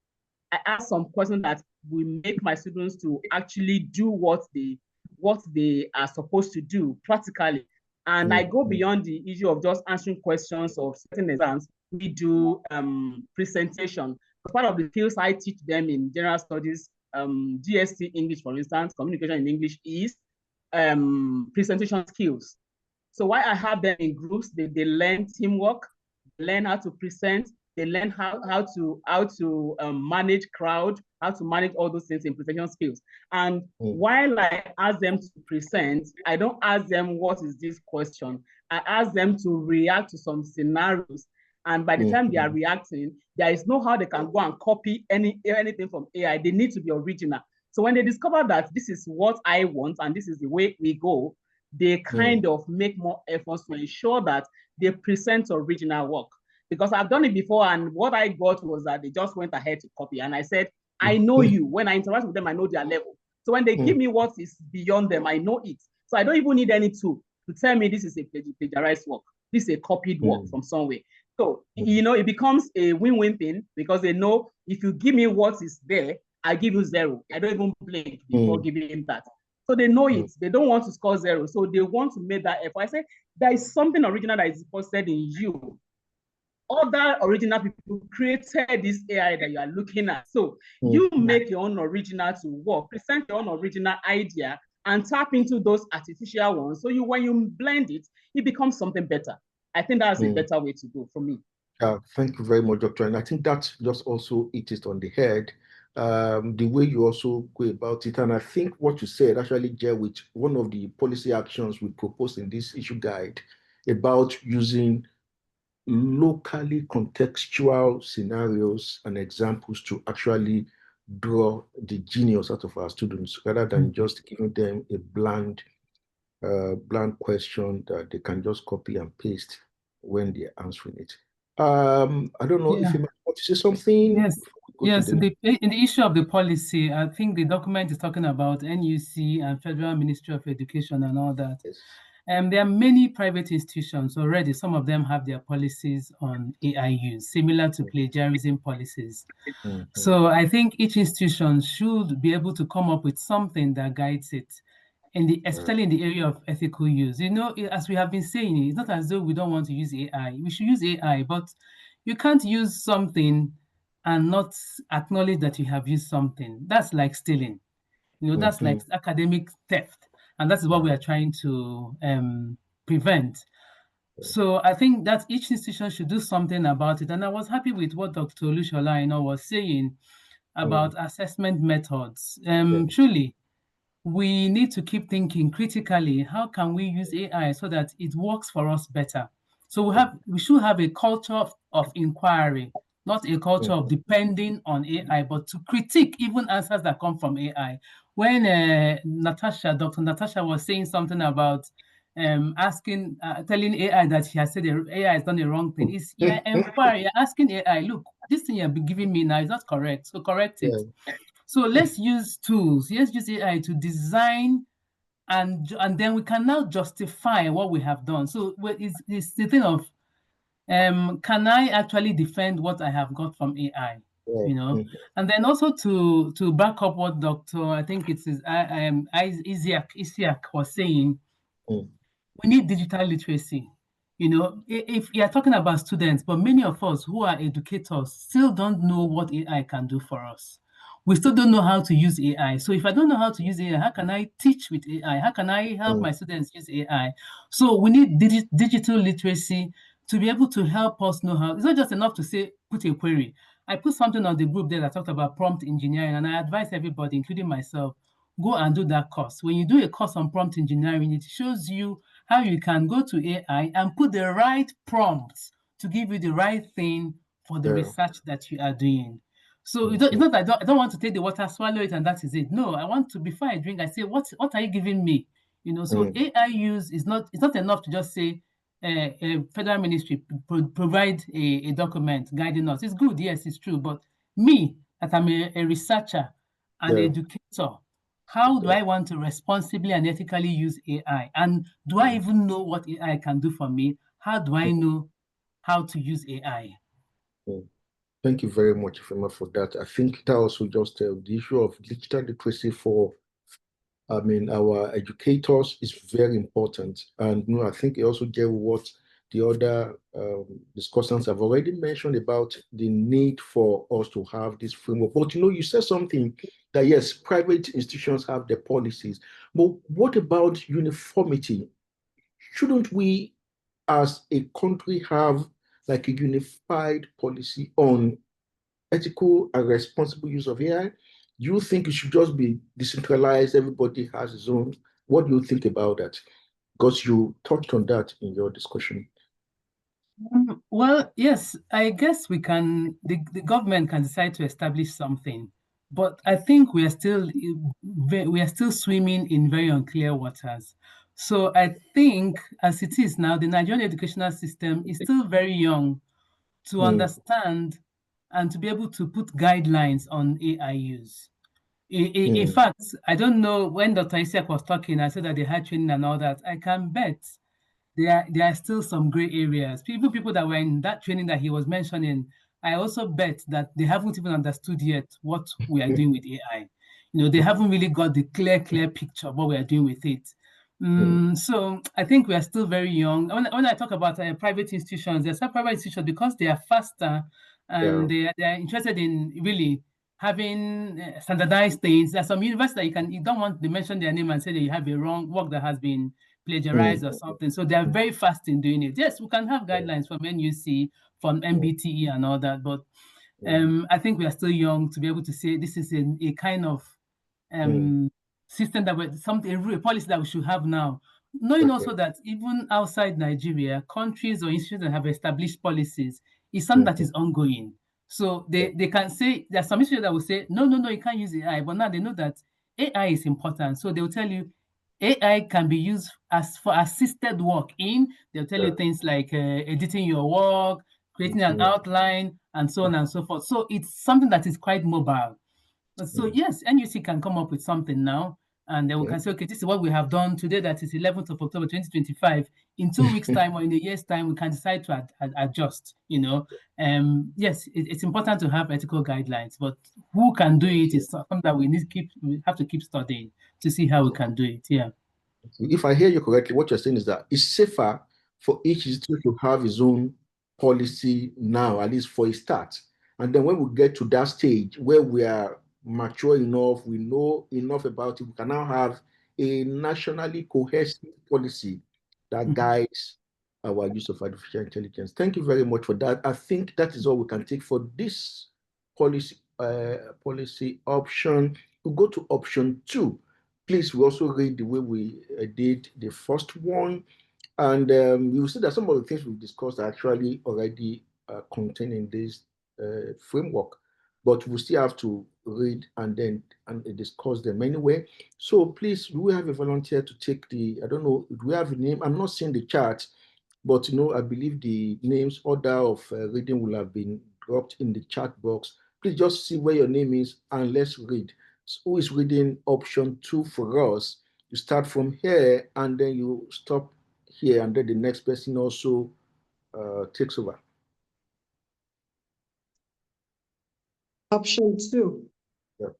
I ask some questions that will make my students to actually do what they are supposed to do practically. And I go beyond the issue of just answering questions of certain exams. We do presentation. Part of the skills I teach them in general studies, GST English, for instance, communication in English, is presentation skills. So why I have them in groups, they learn teamwork, they learn how to present, they learn how to manage crowd, how to manage all those things in presentation skills. And while I ask them to present, I don't ask them what is this question. I ask them to react to some scenarios. And by the time they are reacting, there is no how they can go and copy anything from AI. They need to be original. So when they discover that this is what I want and this is the way we go, they kind of make more efforts to ensure that they present original work. Because I've done it before, and what I got was that they just went ahead to copy. And I said, I know you. When I interact with them, I know their level. So when they give me what is beyond them, I know it. So I don't even need any tool to tell me this is a plagiarized work. This is a copied work from somewhere. So, it becomes a win-win thing, because they know if you give me what is there, I give you 0. I don't even blink before giving him that. So they know it. They don't want to score 0. So they want to make that effort. I say, there is something original that is deposited in you. Other original people created this AI that you are looking at. So you make your own original to work, present your own original idea, and tap into those artificial ones. So when you blend it, it becomes something better. I think that's a better way to go for me. Thank you very much, Doctor. And I think that just also hit it on the head. The way you also go about it. And I think what you said actually gel with one of the policy actions we proposed in this issue guide about using locally contextual scenarios and examples to actually draw the genius out of our students rather than just giving them a bland question that they can just copy and paste when they're answering it. I don't know if you want to say something. Yes. Yes, in the issue of the policy, I think the document is talking about NUC and Federal Ministry of Education and all that. Yes. There are many private institutions already. Some of them have their policies on AI use, similar to plagiarism policies. So I think each institution should be able to come up with something that guides it, especially in the area of ethical use. You know, as we have been saying, it's not as though we don't want to use AI. We should use AI, but you can't use something and not acknowledge that you have used something. That's like stealing. You know, that's like academic theft. And that's what we are trying to prevent. So I think that each institution should do something about it. And I was happy with what Dr. Olushola was saying about assessment methods. Truly, we need to keep thinking critically, how can we use AI so that it works for us better? So we should have a culture of inquiry, not a culture of depending on AI, but to critique even answers that come from AI. When Dr. Natasha was saying something about telling AI that she has said AI has done the wrong thing, it's inquiry. You're asking AI, look, this thing you're giving me now is not correct, so correct it. So let's use tools. Let's use AI to design, and then we can now justify what we have done. So it's the thing of, can I actually defend what I have got from AI? You know, and then also to back up what Dr. I think it's Isiak was saying, we need digital literacy. You know, if you're talking about students, but many of us who are educators still don't know what AI can do for us. We still don't know how to use AI. So if I don't know how to use AI, how can I teach with AI? How can I help my students use AI? So we need digital literacy to be able to help us know how. It's not just enough to say, put a query. I put something on the group there that talked about prompt engineering, and I advise everybody, including myself, go and do that course. When you do a course on prompt engineering, it shows you how you can go to AI and put the right prompts to give you the right thing for the research that you are doing. So it's not that I don't want to take the water, swallow it, and that is it. No, I want to, before I drink, I say, what are you giving me? You know, so AI use it's not enough to just say federal ministry provide a document guiding us. It's good, yes, it's true. But me, that I'm a researcher and educator, how do I want to responsibly and ethically use AI? And do I even know what AI can do for me? How do I know how to use AI? Thank you very much, Ifema, for that. I think that also just the issue of digital literacy for, our educators is very important. And I think it also gets what the other discussants have already mentioned about the need for us to have this framework. But you said something that yes, private institutions have their policies, but what about uniformity? Shouldn't we as a country have like a unified policy on ethical and responsible use of AI? Do you think it should just be decentralized? Everybody has his own. What do you think about that? Because you touched on that in your discussion. Well, yes, I guess we can, the government can decide to establish something, but I think we are still swimming in very unclear waters. So I think as it is now, the Nigerian educational system is still very young to understand and to be able to put guidelines on AI use. In fact, I don't know, when Dr. Isiak was talking, I said that they had training and all that. I can bet there are still some gray areas. People that were in that training that he was mentioning I also bet that they haven't even understood yet what we are doing with AI. They haven't really got the clear picture of what we are doing with it. So I think we are still very young. When I talk about private institutions, there's some private institutions because they are faster and they are interested in really having standardized things. There's some universities that you don't want to mention their name and say that you have a wrong work that has been plagiarized or something. So they are very fast in doing it. Yes, we can have guidelines from NUC, from MBTE and all that, but I think we are still young to be able to say this is a kind of system that a policy that we should have now. Knowing also that even outside Nigeria, countries or institutions that have established policies is something that is ongoing. So they can say, there's some institutions that will say, no, you can't use AI, but now they know that AI is important. So they will tell you AI can be used as for assisted work they'll tell you things like editing your work, creating an outline, and so on and so forth. So it's something that is quite mobile. So yes, NUC can come up with something now, and then we can say, okay, this is what we have done today. That is 11th of October 2025. In 2 weeks' time or in a year's time, we can decide to adjust. Yes, it's important to have ethical guidelines, but who can do it is something that we have to keep studying to see how we can do it. Yeah. If I hear you correctly, what you're saying is that it's safer for each institute to have its own policy now, at least for a start. And then when we get to that stage where we are mature enough, we know enough about it, we can now have a nationally cohesive policy that guides our use of artificial intelligence. Thank you very much for that. I think that is all we can take for this policy option. We'll go to option 2. Please, we also read the way we did the first one. And you'll see that some of the things we've discussed are actually already contained in this framework, but we still have to read and discuss them anyway. So please, we have a volunteer to take I don't know, do we have a name? I'm not seeing the chart, but I believe the names, order of reading will have been dropped in the chat box. Please just see where your name is and let's read. So who is reading option 2 for us? You start from here and then you stop here, and then the next person also takes over. Option 2,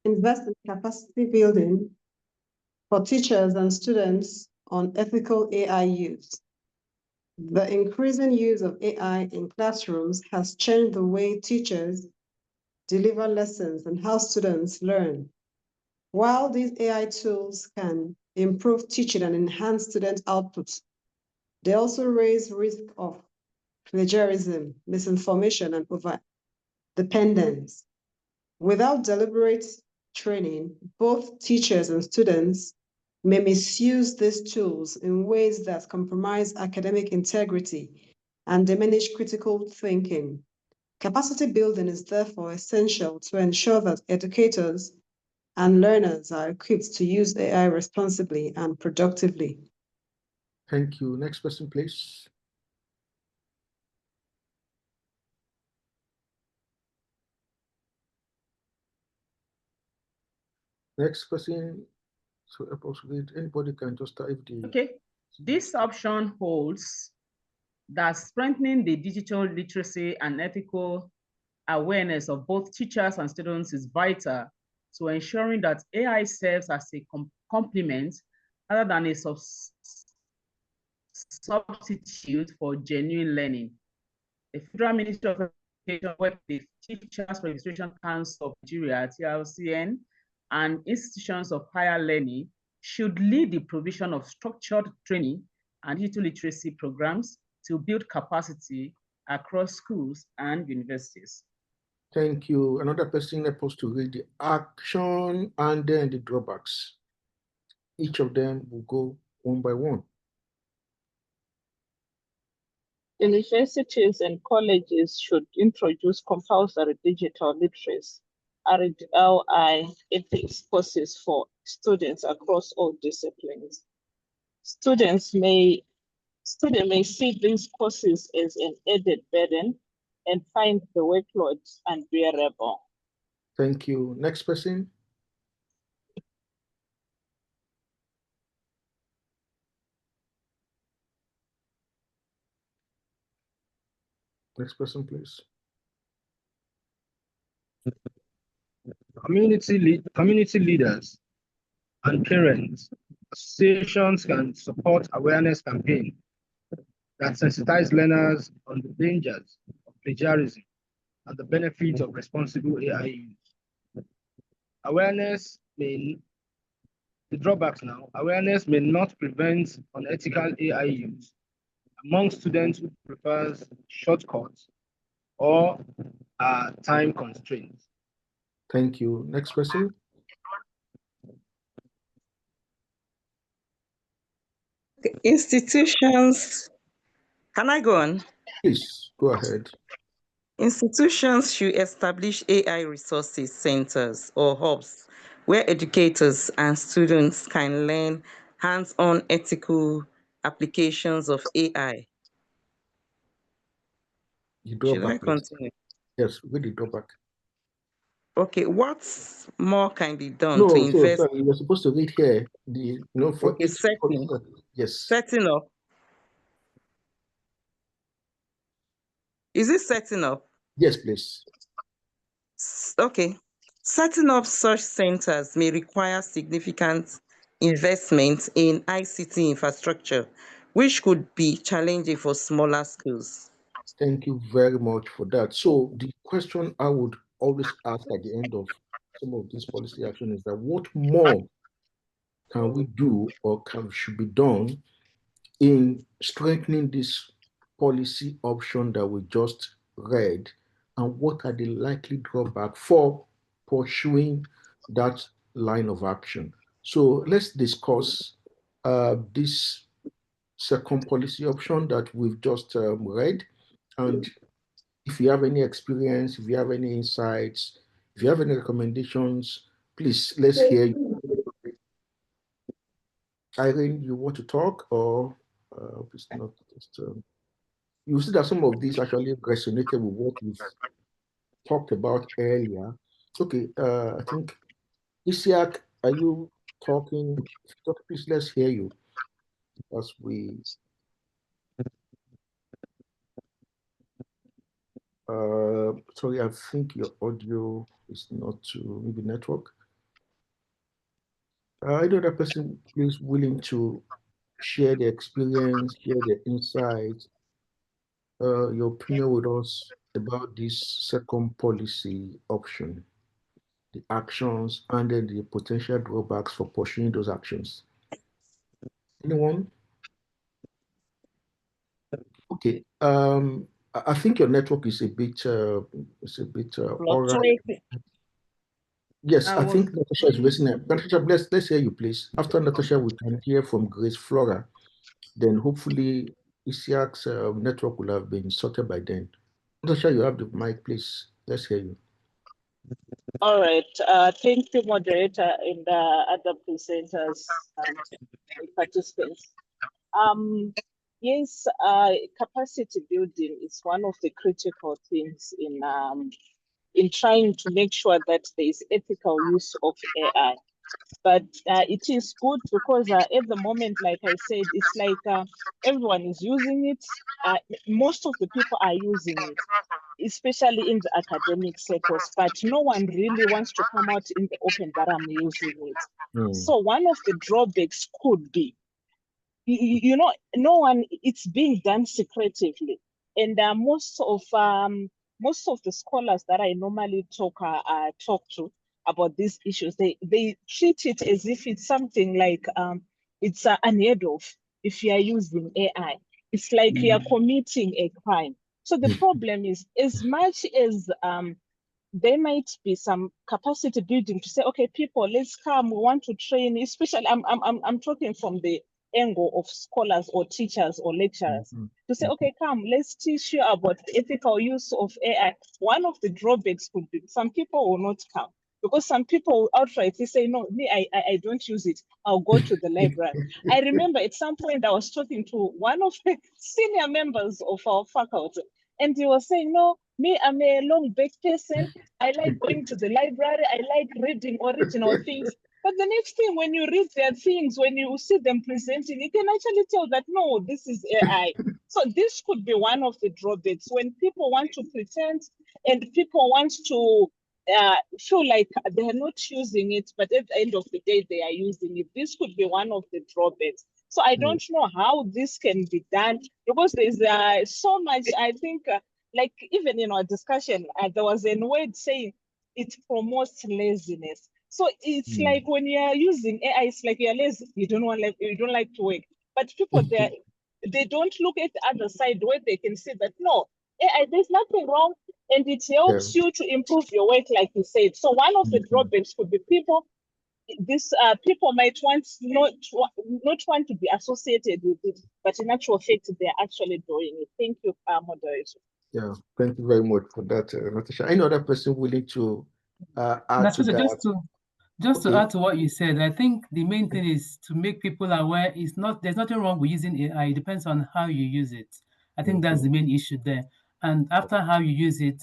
invest in capacity building for teachers and students on ethical AI use. The increasing use of AI in classrooms has changed the way teachers deliver lessons and how students learn. While these AI tools can improve teaching and enhance student output, they also raise risk of plagiarism, misinformation, and over-dependence. Without deliberate training, both teachers and students may misuse these tools in ways that compromise academic integrity and diminish critical thinking. Capacity building is therefore essential to ensure that educators and learners are equipped to use AI responsibly and productively. Thank you. Next person, please. Next person. So anybody can just type the... Okay. This option holds that strengthening the digital literacy and ethical awareness of both teachers and students is vital to ensuring that AI serves as a complement rather than a substitute for genuine learning. The Federal Ministry of Education, with the Teachers Registration Council of Nigeria, TLCN, and institutions of higher learning should lead the provision of structured training and digital literacy programs to build capacity across schools and universities. Thank you. Another person supposed to read the action and then the drawbacks. Each of them will go one by one. Universities and colleges should introduce compulsory digital literacy, RDLI ethics courses for students across all disciplines. Students may see these courses as an added burden and find the workload unbearable. Thank you. Next person. Next person, please. community leaders and parents, associations can support awareness campaigns that sensitize learners on the dangers of plagiarism and the benefits of responsible AI use. The drawbacks now, awareness may not prevent unethical AI use among students who prefers shortcuts or time constraints. Thank you. Next person. Institutions, can I go on? Please, go ahead. Institutions should establish AI resources centers or hubs where educators and students can learn hands-on ethical applications of AI. Should I continue? Yes, read the drawback. Okay, what more can be done to No, invest? sorry, you were supposed to read here. For Okay, each setting. yes. Setting up. Is it setting up? Yes, please. Okay. Setting up such centers may require significant investment in ICT infrastructure, which could be challenging for smaller schools. Thank you very much for that. So the question I would always ask at the end of some of this policy action is that what more can we do or should be done in strengthening this policy option that we just read, and what are the likely drawbacks for pursuing that line of action? So let's discuss this second policy option that we've just read, and if you have any experience, if you have any insights, if you have any recommendations, please, let's hear you. Irene, you want to talk, or it's not just, you see that some of these actually resonated with what we've talked about earlier. Okay, I think, Isiak, are you talking? Please, let's hear you as we sorry, I think your audio is not to maybe network. Any other person is willing to share their experience, share their insights, your opinion with us about this second policy option, the actions and then the potential drawbacks for pursuing those actions? Anyone? Okay. I think your network is a bit all right. Yes, I think Natasha is raising it. Natasha, let's hear you, please. After Natasha, we can hear from Grace Flora. Then hopefully Isiak's network will have been sorted by then. Natasha, you have the mic, please. Let's hear you. All right. Thank you, moderator, and other presenters and participants. Yes, capacity building is one of the critical things in trying to make sure that there is ethical use of AI. But it is good because at the moment, like I said, it's like everyone is using it. Most of the people are using it, especially in the academic circles, but no one really wants to come out in the open that I'm using it. So one of the drawbacks could be, you know, no one, it's being done secretively. And most of the scholars that I normally talk to about these issues, they treat it as if it's something like it's unheard of if you are using AI. It's like you are committing a crime. So the problem is, as much as there might be some capacity building to say, okay, people, let's come. We want to train. Especially, I'm talking from the angle of scholars or teachers or lecturers to say, okay, come, let's teach you about the ethical use of AI. One of the drawbacks could be some people will not come because some people outrightly say, no, me, I don't use it. I'll go to the library. I remember at some point I was talking to one of the senior members of our faculty, and he was saying, no, me, I'm a long back person. I like going to the library. I like reading original things. But the next thing, when you read their things, when you see them presenting, you can actually tell that, no, this is AI. So this could be one of the drawbacks when people want to pretend and people want to feel like they're not using it, but at the end of the day, they are using it. This could be one of the drawbacks. So I don't know how this can be done, because there's so much, I think, like even in our discussion, there was a word saying it promotes laziness. So it's like when you're using AI, it's like you're lazy, you don't like to work. But people there, they don't look at the other side where they can see that no, AI, there's nothing wrong, and it helps you to improve your work, like you said. So one of the drawbacks could be people might not want to be associated with it, but in actual fact, they're actually doing it. Thank you, moderator. Yeah, thank you very much for that, Natasha. Any other person willing to add to that? Just to add to what you said, I think the main thing is to make people aware. There's nothing wrong with using AI. It depends on how you use it. I think that's the main issue there. And after how you use it,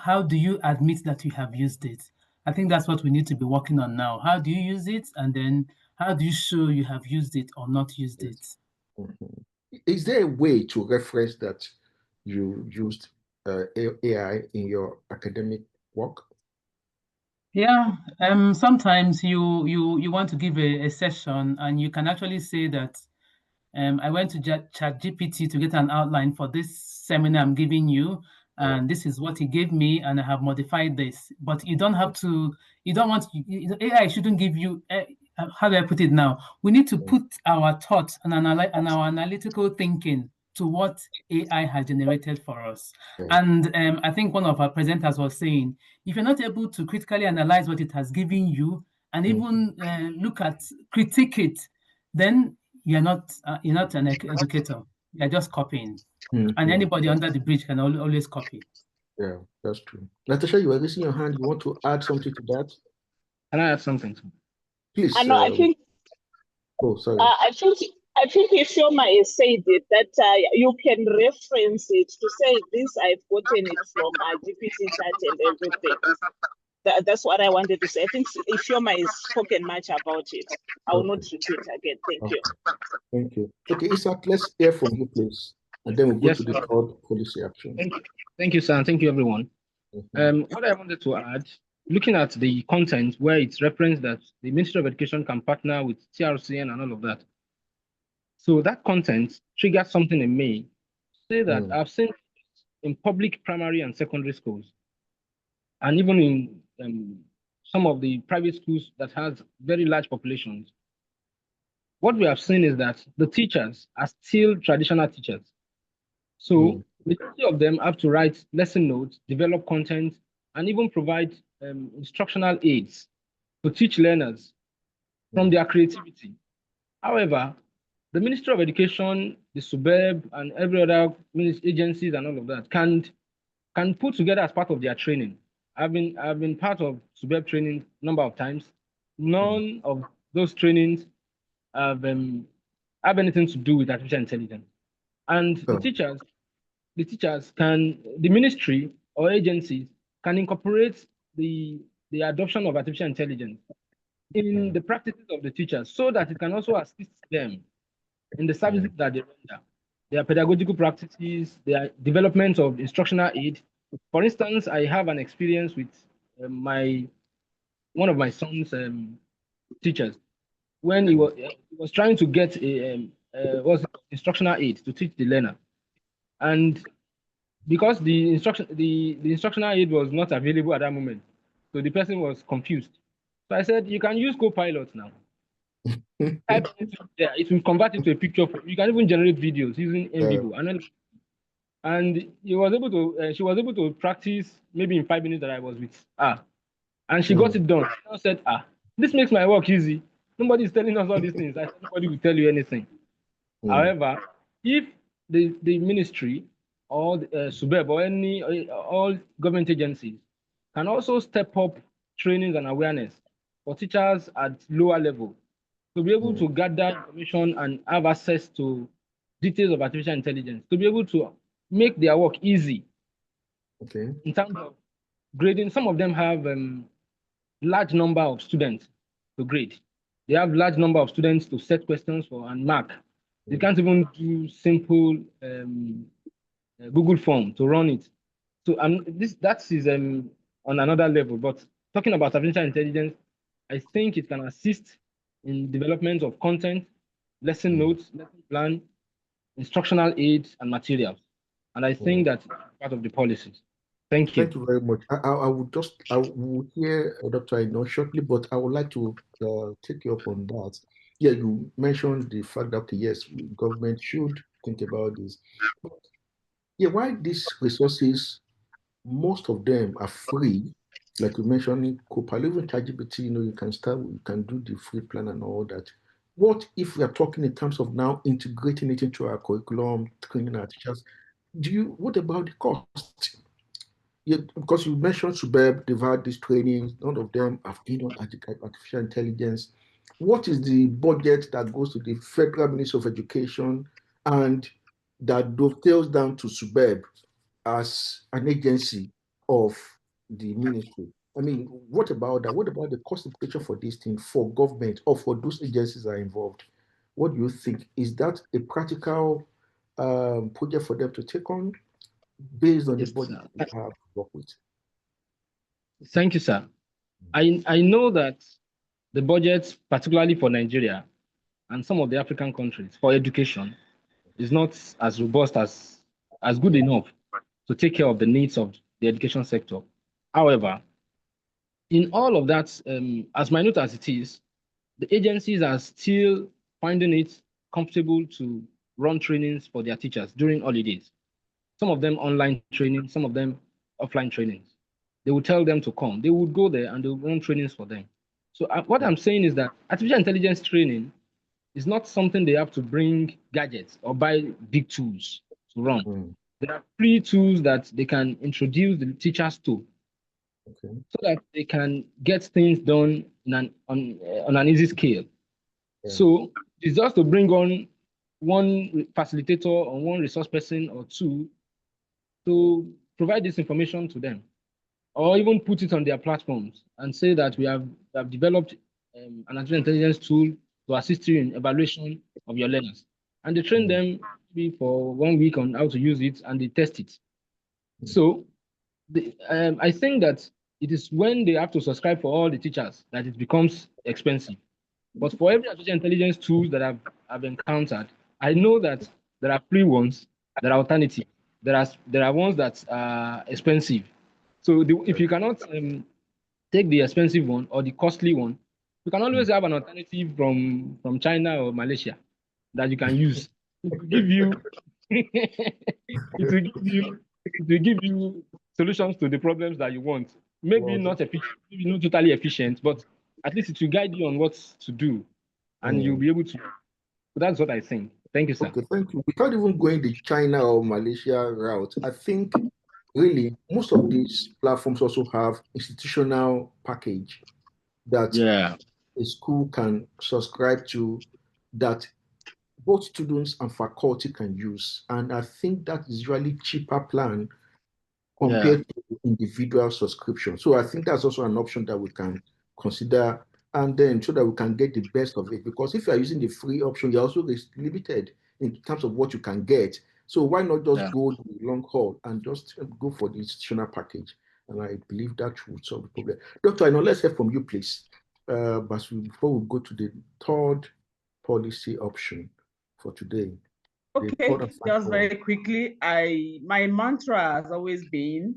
how do you admit that you have used it? I think that's what we need to be working on now. How do you use it? And then how do you show you have used it or not used it? Is there a way to reference that you used AI in your academic work? Yeah, sometimes you want to give a session and you can actually say that I went to ChatGPT to get an outline for this seminar I'm giving you, and this is what he gave me, and I have modified this. But you don't have to, you don't want, AI shouldn't give you, how do I put it now? We need to put our thoughts and our analytical thinking to what AI has generated for us. And I think one of our presenters was saying, if you're not able to critically analyze what it has given you and even critique it, then you're not an educator. You're just copying. And anybody under the bridge can always copy. Yeah, that's true. Natasha, you are raising your hand. You want to add something to that? Can I add something? Please. I think. Oh, sorry. I think Ifeoma has said it, that you can reference it to say this. I've gotten it from GPT chat and everything. That's what I wanted to say. I think Ifeoma has spoken much about it. I will not repeat again. Thank you. Thank you. Okay, Isaac, let's hear from you, please. And then we'll go to the third policy action. Thank you, sir. And thank you, everyone. What I wanted to add, looking at the content where it's referenced that the Ministry of Education can partner with TRCN and all of that. So that content triggers something in me. Say that I've seen in public primary and secondary schools, and even in some of the private schools that has very large populations, what we have seen is that the teachers are still traditional teachers. So majority of them have to write lesson notes, develop content, and even provide instructional aids to teach learners from their creativity. However, the Ministry of Education, the SUBEB, and every other agencies and all of that can put together as part of their training. I've been part of SUBEB training a number of times. None of those trainings have anything to do with artificial intelligence. And the ministry or agencies can incorporate the adoption of artificial intelligence in the practices of the teachers so that it can also assist them in the services that they render, their pedagogical practices, their development of instructional aid. For instance, I have an experience with one of my son's teachers when he was trying to get a instructional aid to teach the learner, and because the instructional aid was not available at that moment, so the person was confused. So I said, you can use Copilot now. It will convert it to a picture. You can even generate videos using NVivo. And she was able to practice maybe in 5 minutes that I was with her. And she got it done. I said, this makes my work easy. Nobody is telling us all these things. I said, nobody will tell you anything. However, if the ministry or SUBEB or all government agencies can also step up trainings and awareness for teachers at lower level to be able to gather information and have access to details of artificial intelligence, to be able to make their work easy. Okay. In terms of grading, some of them have large number of students to grade. They have large number of students to set questions for and mark. They can't even do simple Google form to run it. So that is on another level. But talking about artificial intelligence, I think it can assist in development of content, lesson notes, lesson plan, instructional aids, and materials. And I think that's part of the policies. Thank you. Thank you very much. I will hear Dr. Aino shortly, but I would like to take you up on that. Yeah, you mentioned the fact that, yes, government should think about this. Yeah, why these resources, most of them are free, like you mentioned in Copilot, even ChatGPT, you can do the free plan and all that. What if we are talking in terms of now integrating it into our curriculum, training our teachers? What about the cost? Yeah, because you mentioned Subeb, they've had this training, none of them have been on artificial intelligence. What is the budget that goes to the Federal Ministry of Education and that dovetails down to Subeb as an agency of the ministry? I mean, what about that? What about the cost implication for this thing for government or for those agencies that are involved? What do you think? Is that a practical project for them to take on based on the budget we have to work with? Thank you, sir. I know that the budget, particularly for Nigeria and some of the African countries for education, is not as robust as good enough to take care of the needs of the education sector. However, in all of that, as minute as it is, the agencies are still finding it comfortable to run trainings for their teachers during holidays. Some of them online training, some of them offline trainings. They will tell them to come. They would go there and they will run trainings for them. So what I'm saying is that artificial intelligence training is not something they have to bring gadgets or buy big tools to run. There are free tools that they can introduce the teachers to, so that they can get things done on an easy scale. Yeah. So it's just to bring on one facilitator or one resource person or two to provide this information to them, or even put it on their platforms and say that we have developed an artificial intelligence tool to assist you in evaluation of your learners. And they train them for 1 week on how to use it and they test it. So I think that it is when they have to subscribe for all the teachers that it becomes expensive. But for every artificial intelligence tool that I've encountered, I know that there are free ones, there are alternative, there are ones that are expensive. So if you cannot take the expensive one or the costly one, you can always have an alternative from China or Malaysia that you can use. It will give you it will give you solutions to the problems that you want. Maybe not efficient, maybe not totally efficient, but at least it will guide you on what to do, and you'll be able to. So that's what I think. Thank you, sir. Okay, thank you. Without even going the China or Malaysia route, I think really most of these platforms also have institutional package that a school can subscribe to that both students and faculty can use. And I think that is really cheaper plan compared to individual subscription. So I think that's also an option that we can consider, and then so that we can get the best of it. Because if you are using the free option, you're also limited in terms of what you can get. So why not just go the long haul and just go for the institutional package? And I believe that would solve the problem. Dr. I know, let's hear from you, please. But before we go to the third policy option for today. Okay, just very quickly, my mantra has always been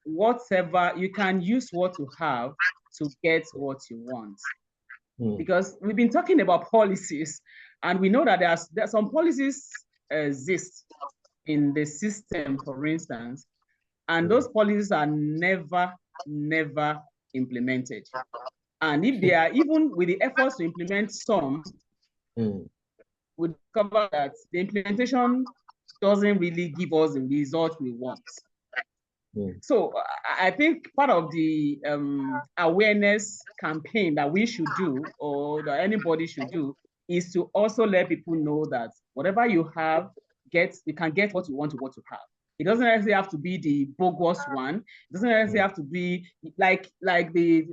whatever you can use what you have to get what you want. Because we've been talking about policies, and we know that there are some policies exist in the system, for instance, and those policies are never implemented. And if they are, even with the efforts to implement some, we discover that the implementation doesn't really give us the result we want. So I think part of the awareness campaign that we should do, or that anybody should do, is to also let people know that whatever you have, you can get what you want to have. It doesn't necessarily have to be the bogus one. It doesn't necessarily have to be like the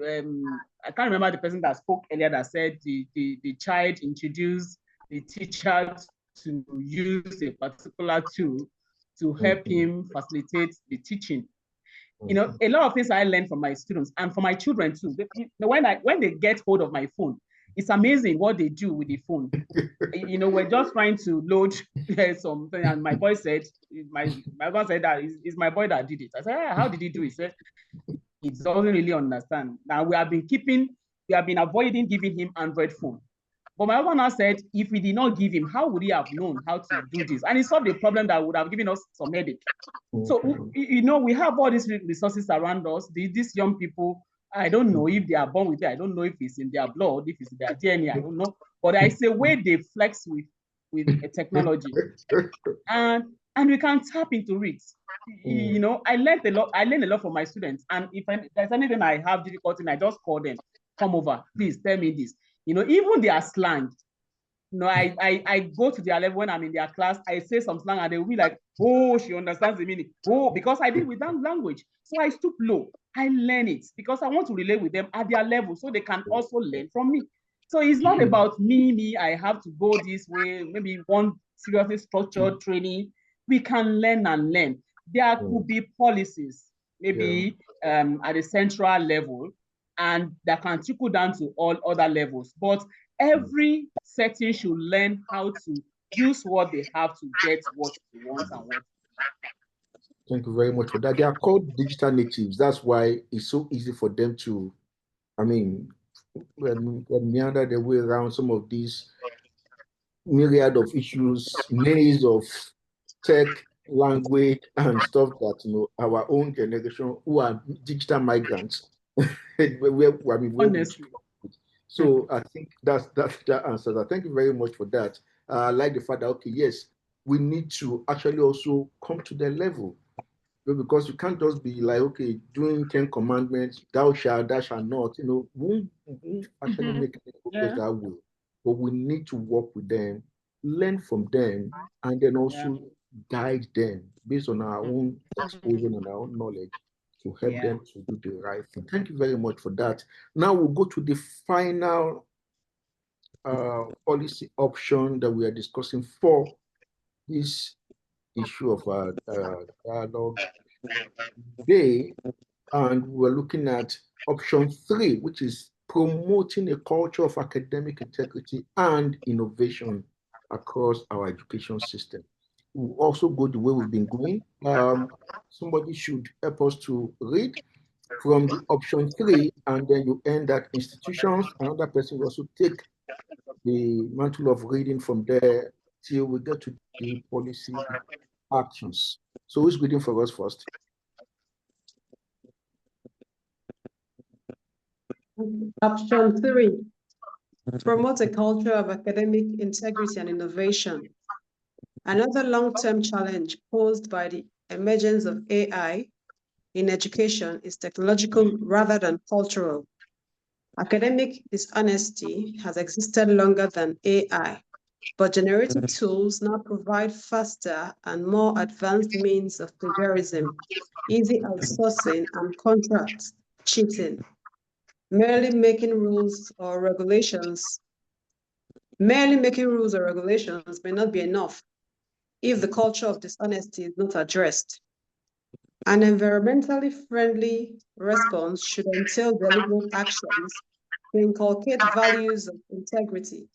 I can't remember the person that spoke earlier that said the child introduced the teacher to use a particular tool to help him facilitate the teaching. You know, a lot of things I learned from my students and from my children too. When they get hold of my phone, it's amazing what they do with the phone. You know, we're just trying to load something, and my boy said, my boss said that it's my boy that did it. I said, how did he do it? He said, he doesn't really understand. Now we have been avoiding giving him Android phone. But my husband now said, if we did not give him, how would he have known how to do this? And it solved the problem that would have given us some headache. So, you know, we have all these resources around us. These young people, I don't know if they are born with it. I don't know if it's in their blood, if it's in their DNA, I don't know. But I say way they flex with technology. And we can tap into it. You know, I learned a lot from my students. And if there's anything I have difficulty, I just call them, come over, please tell me this. You know, even their slang. You know, I go to their level when I'm in their class, I say some slang and they'll be like, oh, she understands the meaning. Oh, because I did with that language. So I stoop low. I learn it because I want to relate with them at their level so they can also learn from me. So it's not about me, I have to go this way, maybe one seriously structured training. We can learn and learn. There could be policies, maybe at a central level, and that can trickle down to all other levels. But every setting should learn how to use what they have to get what they want and what. Thank you very much for that. They are called digital natives. That's why it's so easy for them to, I mean, meander their way around some of these myriad of issues, maze of tech, language, and stuff that, you know, our own generation who are digital migrants. Honestly. So I think that answers that. Thank you very much for that. I like the fact that, okay, yes, we need to actually also come to their level. Because you can't just be like, okay, doing 10 commandments, thou shalt not, you know, won't actually make any progress that way. But we need to work with them, learn from them, and then also guide them based on our own exposure and our own knowledge to help them to do the right thing. Thank you very much for that. Now we'll go to the final policy option that we are discussing for this issue of dialogue today, and we're looking at option 3, which is promoting a culture of academic integrity and innovation across our education system. We'll also go the way we've been going. Somebody should help us to read from the option 3, and then you end at institutions. Another person will also take the mantle of reading from there till we get to the policy actions. So who's reading for us first? Option 3, promote a culture of academic integrity and innovation. Another long-term challenge posed by the emergence of AI in education is technological rather than cultural. Academic dishonesty has existed longer than AI, but generative tools now provide faster and more advanced means of plagiarism, easy outsourcing, and contract cheating. Merely making rules or regulations may not be enough if the culture of dishonesty is not addressed. An environmentally friendly response should entail deliberate actions to inculcate values of integrity,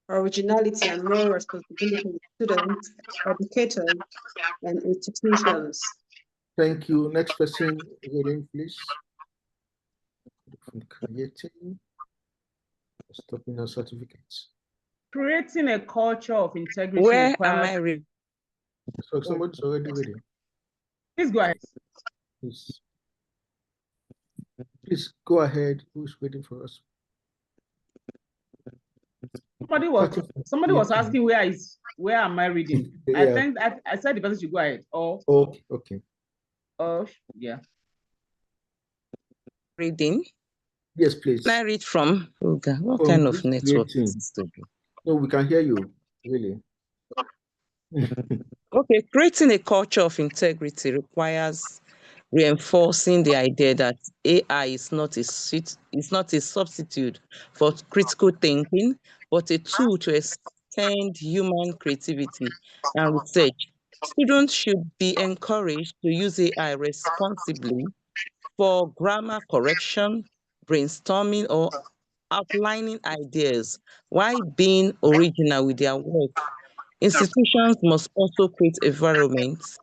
originality, and moral responsibility in students, educators, and institutions. Thank you. Next person, reading, please. Creating, stopping our certificates. Creating a culture of integrity. Where am I reading? So somebody's already reading. Please go ahead. Please go ahead. Who's waiting for us? Somebody was asking where am I reading? I think I said the person should go ahead. Okay. Oh, yeah. Reading? Yes, please. Can I read from Olga? What kind of network is this to be? No, we can hear you, really. Okay, creating a culture of integrity requires reinforcing the idea that AI is not a substitute for critical thinking, but a tool to extend human creativity and research. Students should be encouraged to use AI responsibly for grammar correction, brainstorming, or outlining ideas while being original with their work. Institutions must also create environments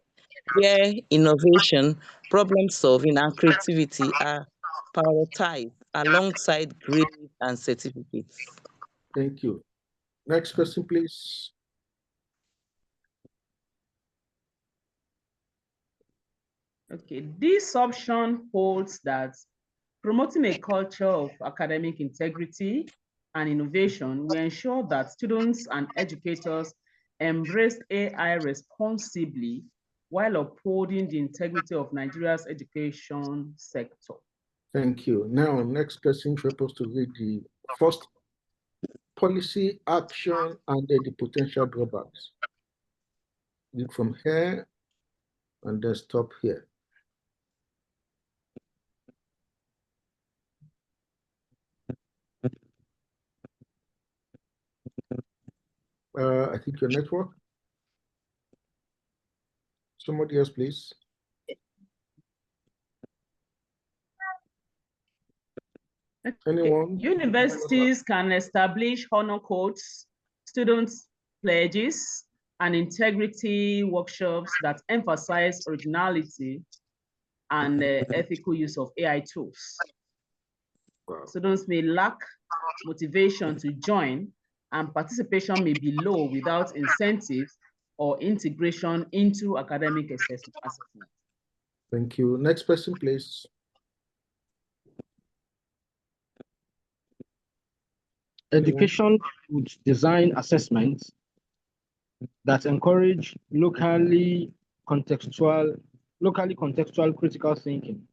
where innovation, problem solving, and creativity are prioritized alongside grades and certificates. Thank you. Next question, please. Okay, this option holds that promoting a culture of academic integrity and innovation will ensure that students and educators embrace AI responsibly while upholding the integrity of Nigeria's education sector. Thank you. Now, next person is supposed to read the first policy, action, and then the potential drawbacks. Read from here and then stop here. I think your network. Somebody else, please. Anyone? Universities can establish honor codes, students' pledges, and integrity workshops that emphasize originality and ethical use of AI tools. Wow. Students may lack motivation to join, and participation may be low without incentives or integration into academic assessment. Thank you. Next person, please. Education should design assessments that encourage locally contextual critical thinking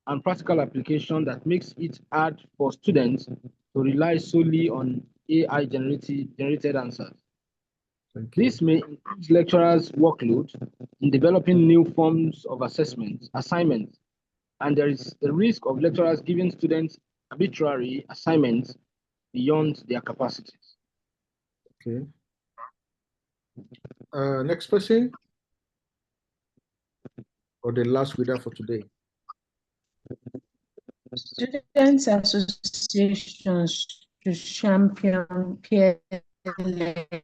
and practical application that makes it hard for students to rely solely on AI generated answers. This may increase lecturers' workload in developing new forms of assignments, and there is the risk of lecturers giving students arbitrary assignments beyond their capacities. Okay. Next person, or the last reader for today. Students' associations to champion peer-led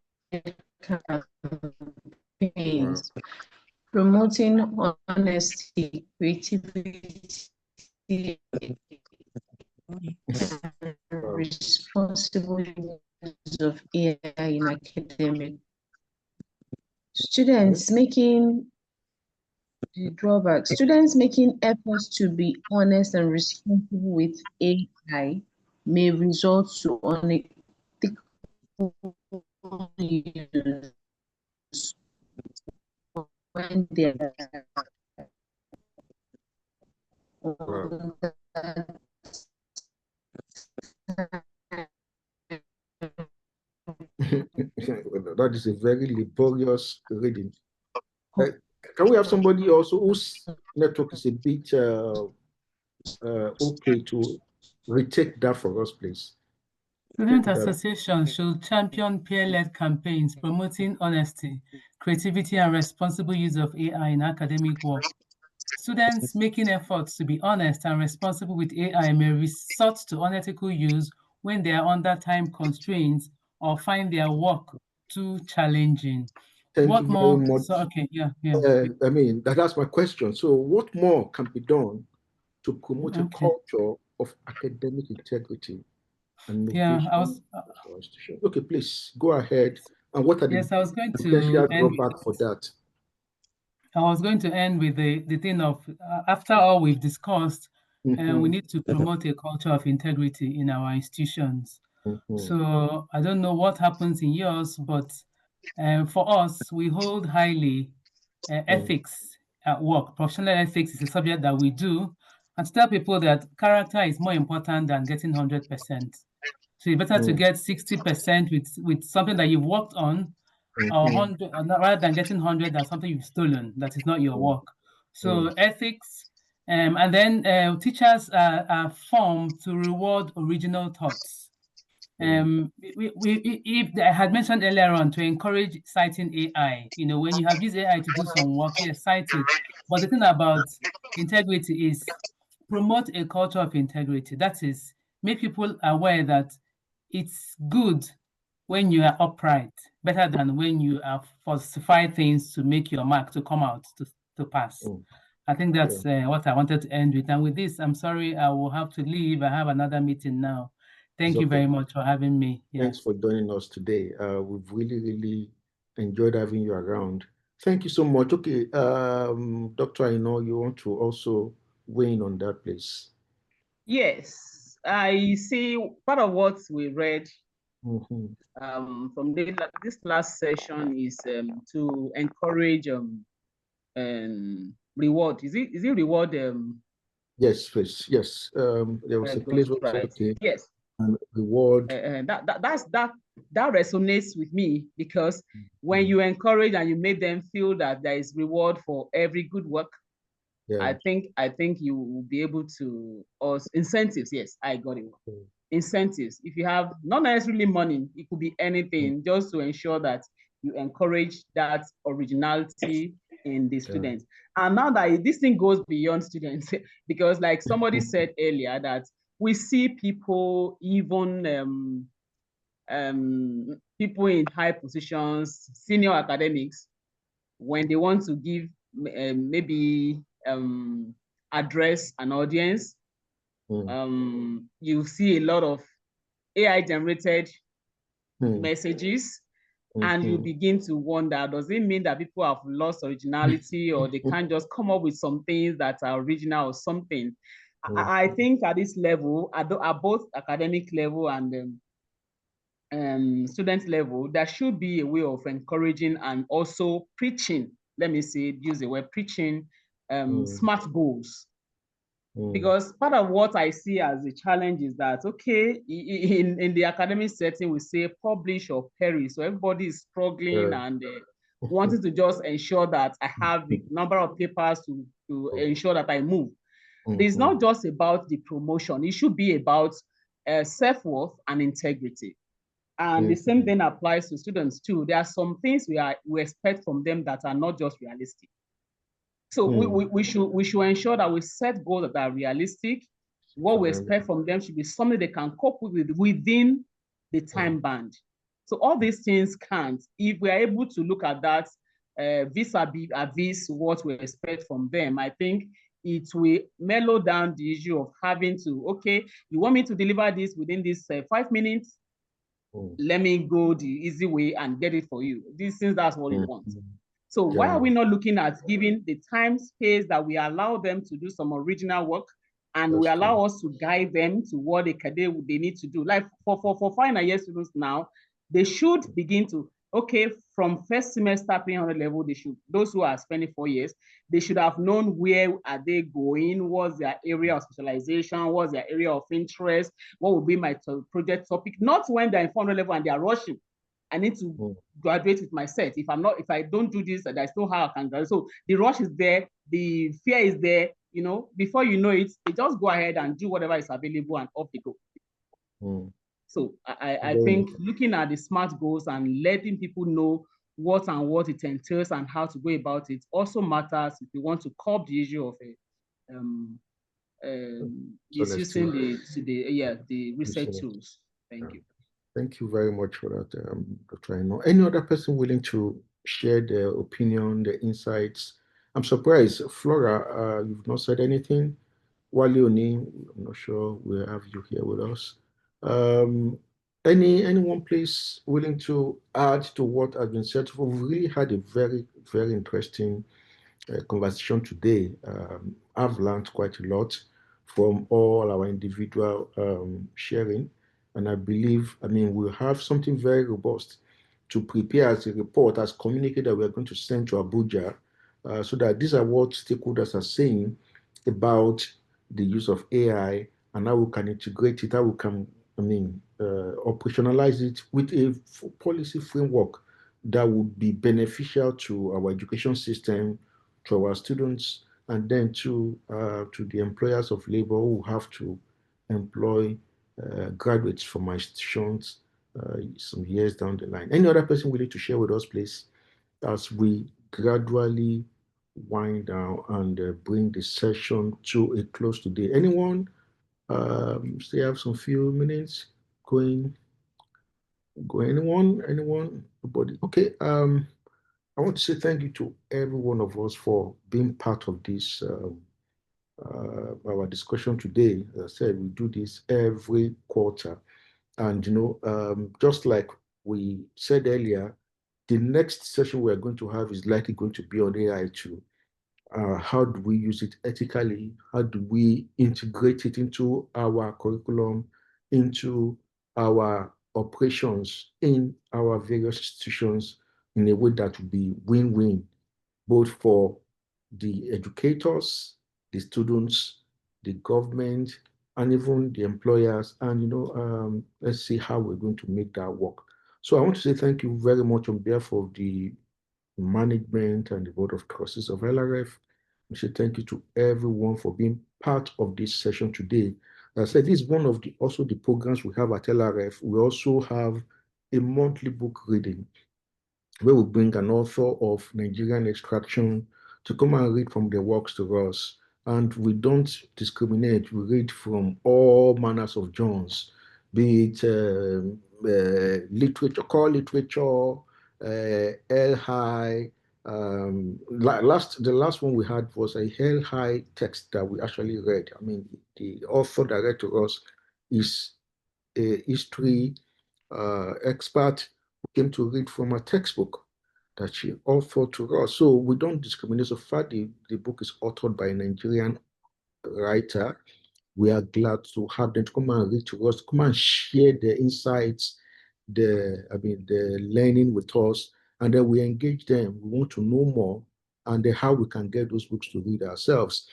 campaigns, promoting honesty, creativity, and responsible use of AI in academic. Students making the drawback. Students making efforts to be honest and responsible with AI may result to unethical use when they That is a very laborious reading. Can we have somebody also whose network is a bit okay to retake that for us, please? Student associations should champion peer-led campaigns promoting honesty, creativity, and responsible use of AI in academic work. Students making efforts to be honest and responsible with AI may resort to unethical use when they are under time constraints or find their work too challenging. Thank what you more? very much. So, okay, yeah. I mean, that's my question. So what more can be done to promote a culture of academic integrity and innovation? Okay, please go ahead. And what are the potential drawbacks for that? I was going to end with the thing of, after all we've discussed, we need to promote a culture of integrity in our institutions. So I don't know what happens in yours, but for us, we hold highly ethics at work. Professional ethics is a subject that we do, and to tell people that character is more important than getting 100%. So it's better to get 60% with something that you've worked on, or 100, rather than getting 100 that's something you've stolen, that is not your work. So ethics, and then teachers are formed to reward original thoughts. If I had mentioned earlier on to encourage citing AI, when you have used AI to do some work, yes, cite it. But the thing about integrity is promote a culture of integrity. That is, make people aware that it's good when you are upright, better than when you are falsify things to make your mark to come out to pass. I think that's what I wanted to end with. And with this, I'm sorry, I will have to leave. I have another meeting now. Thank you very much for having me. Thanks for joining us today. We've really enjoyed having you around. Thank you so much. Okay, Dr. I know you want to also weigh in on that, please. Yes, I see part of what we read from this last session is to encourage reward. Is it reward? Yes, please. Yes. There was a place where right. okay. Yes. And reward. That resonates with me, because when you encourage and you make them feel that there is reward for every good work, I think you will be able to, or incentives. Yes, I got it. Incentives. If you have not necessarily money, it could be anything, just to ensure that you encourage that originality in the students. And now that this thing goes beyond students, because like somebody said earlier, that we see people, even people in high positions, senior academics, when they want to give maybe address an audience, you see a lot of AI generated messages, and you begin to wonder, does it mean that people have lost originality, or they can't just come up with some things that are original or something? I think at this level, at both academic level and student level, there should be a way of encouraging and also preaching, let me say, use the word preaching, smart goals. Because part of what I see as a challenge is that, okay, in the academic setting, we say publish or perish. So everybody is struggling and wanting to just ensure that I have the number of papers to ensure that I move. It's not just about the promotion. It should be about self-worth and integrity. And the same thing applies to students too. There are some things we expect from them that are not just realistic. So we should ensure that we set goals that are realistic. What we expect from them should be something they can cope with within the time band. So all these things can't. If we are able to look at that vis-a-vis what we expect from them, I think it will mellow down the issue of having to, okay, you want me to deliver this within this 5 minutes? Let me go the easy way and get it for you. Since that's what you want. So why are we not looking at giving the time space that we allow them to do some original work, and we allow us to guide them to what they need to do? Like for final year students now, they should begin to, okay, from first semester 300 level, those who are spending 4 years, they should have known where are they going, what's their area of specialization, what's their area of interest, what would be my project topic. Not when they're in 400 level and they are rushing. I need to graduate with my set. If I don't do this, there's no how I can graduate. So the rush is there, the fear is there, before you know it, they just go ahead and do whatever is available and off they go. So I think looking at the SMART goals and letting people know what it entails and how to go about it also matters if you want to curb the issue of misusing the research tools. Thank you. Thank you very much for that, Dr. Aino. Any other person willing to share their opinion, their insights? I'm surprised, Flora, you've not said anything. Wale Oni, I'm not sure we'll have you here with us. Anyone please willing to add to what has been said? We've really had a very, very interesting conversation today. I've learned quite a lot from all our individual sharing. And I believe, we'll have something very robust to prepare as a report, as communicated, that we're going to send to Abuja, so that these are what stakeholders are saying about the use of AI and how we can integrate it, how we can, operationalize it with a policy framework that would be beneficial to our education system, to our students, and then to the employers of labor who have to employ graduates from my institutions some years down the line. Any other person willing to share with us, please, as we gradually wind down and bring the session to a close today. Anyone still have some few minutes going? Anyone? Nobody? Okay. I want to say thank you to every one of us for being part of this our discussion today. As I said, we do this every quarter, and just like we said earlier, the next session we are going to have is likely going to be on AI too. How do we use it ethically? How do we integrate it into our curriculum, into our operations in our various institutions in a way that will be win-win, both for the educators, the students, the government, and even the employers. And let's see how we're going to make that work. So I want to say thank you very much on behalf of the management and the board of trustees of LRF. I say thank you to everyone for being part of this session today. As I said, this is one of the also the programs we have at LRF. We also have a monthly book reading where we bring an author of Nigerian extraction to come and read from their works to us. And we don't discriminate. We read from all manners of genres, be it literature, core literature, L high. The last one we had was a L high text that we actually read. I mean, the author that read to us is a history expert who came to read from a textbook that she authored to us. So we don't discriminate. So far, the book is authored by a Nigerian writer. We are glad to have them to come and read to us, come and share their insights, the learning with us, and then we engage them. We want to know more, and then how we can get those books to read ourselves.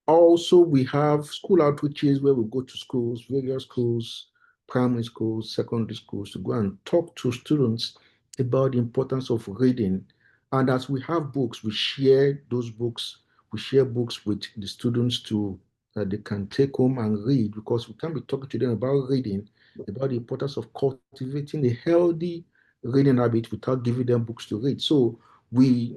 Also, we have school outreaches where we go to schools, various schools, primary schools, secondary schools, to go and talk to students about the importance of reading. And as we have books, we share those books. We share books with the students to that they can take home and read, because we can't be talking to them about reading, about the importance of cultivating a healthy reading habit without giving them books to read. So we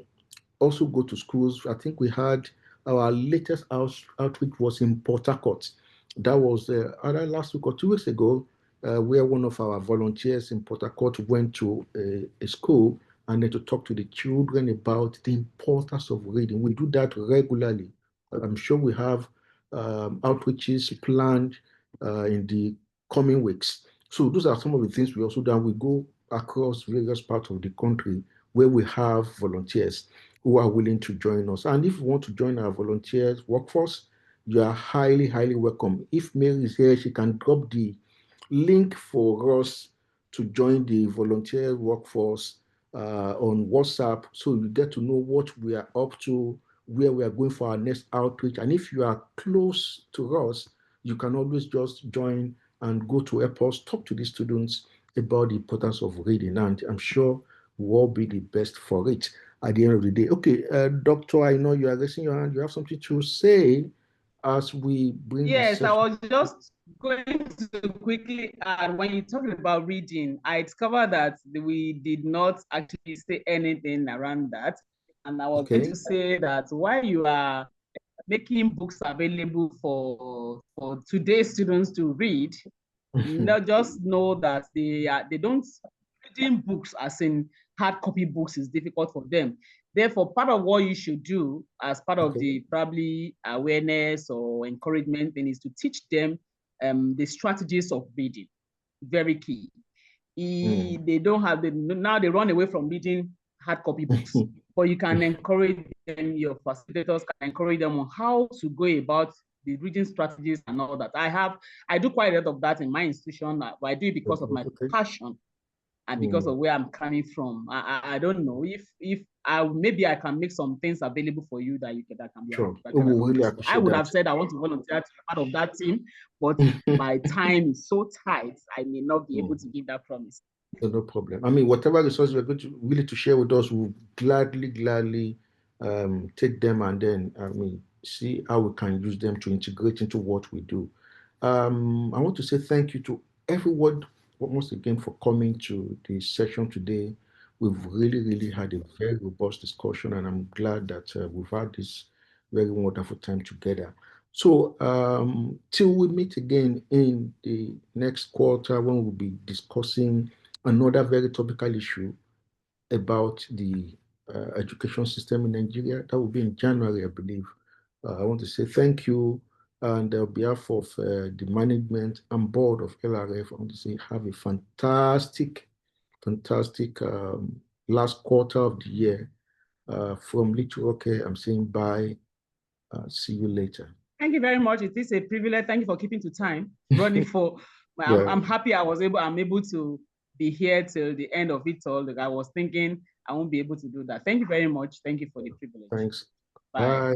also go to schools. I think we had our latest outreach was in Port Harcourt. That was either last week or 2 weeks ago, where one of our volunteers in Port Harcourt went to a school and then to talk to the children about the importance of reading. We do that regularly. I'm sure we have outreaches planned in the coming weeks. So those are some of the things we also do. We go across various parts of the country where we have volunteers who are willing to join us. And if you want to join our volunteers workforce, you are highly, highly welcome. If Mary is here, she can drop the link for us to join the volunteer workforce on WhatsApp, so you get to know what we are up to, where we are going for our next outreach. And if you are close to us, you can always just join and go to airports, talk to the students about the importance of reading. And I'm sure we'll all be the best for it at the end of the day. Okay, Doctor, I know you are raising your hand. You have something to say as we bring Yes, I session. was just going to quickly add, when you're talking about reading, I discovered that we did not actually say anything around that. And I was going to say that while you are making books available for today's students to read, not just know that they don't, reading books as in hard copy books is difficult for them. Therefore, part of what you should do as part of the probably awareness or encouragement thing is to teach them the strategies of reading. Very key. They don't have now they run away from reading hard copy books, but you can encourage them, your facilitators can encourage them on how to go about the reading strategies and all that. I do quite a lot of that in my institution, but I do it because of my passion and because of where I'm coming from. I don't know if maybe I can make some things available for you that can be. Sure. Really I would have said I want to volunteer to be part of that team, but my time is so tight, I may not be able to give that promise. No problem. I mean, whatever resources you're going to really to share with us, we'll gladly take them and then see how we can use them to integrate into what we do. I want to say thank you to everyone once again for coming to the session today. We've really had a very robust discussion, and I'm glad that we've had this very wonderful time together. So till we meet again in the next quarter, when we'll be discussing another very topical issue about the education system in Nigeria. That will be in January, I believe. I want to say thank you. And on behalf of the management and board of LRF, I want to say have a fantastic last quarter of the year. From Little Roque, I'm saying bye. See you later. Thank you very much. It is a privilege. Thank you for keeping to time. Running for, Yeah. I'm happy I'm able to be here till the end of it all. Like I was thinking I won't be able to do that. Thank you very much. Thank you for the privilege. Thanks. Bye. Bye.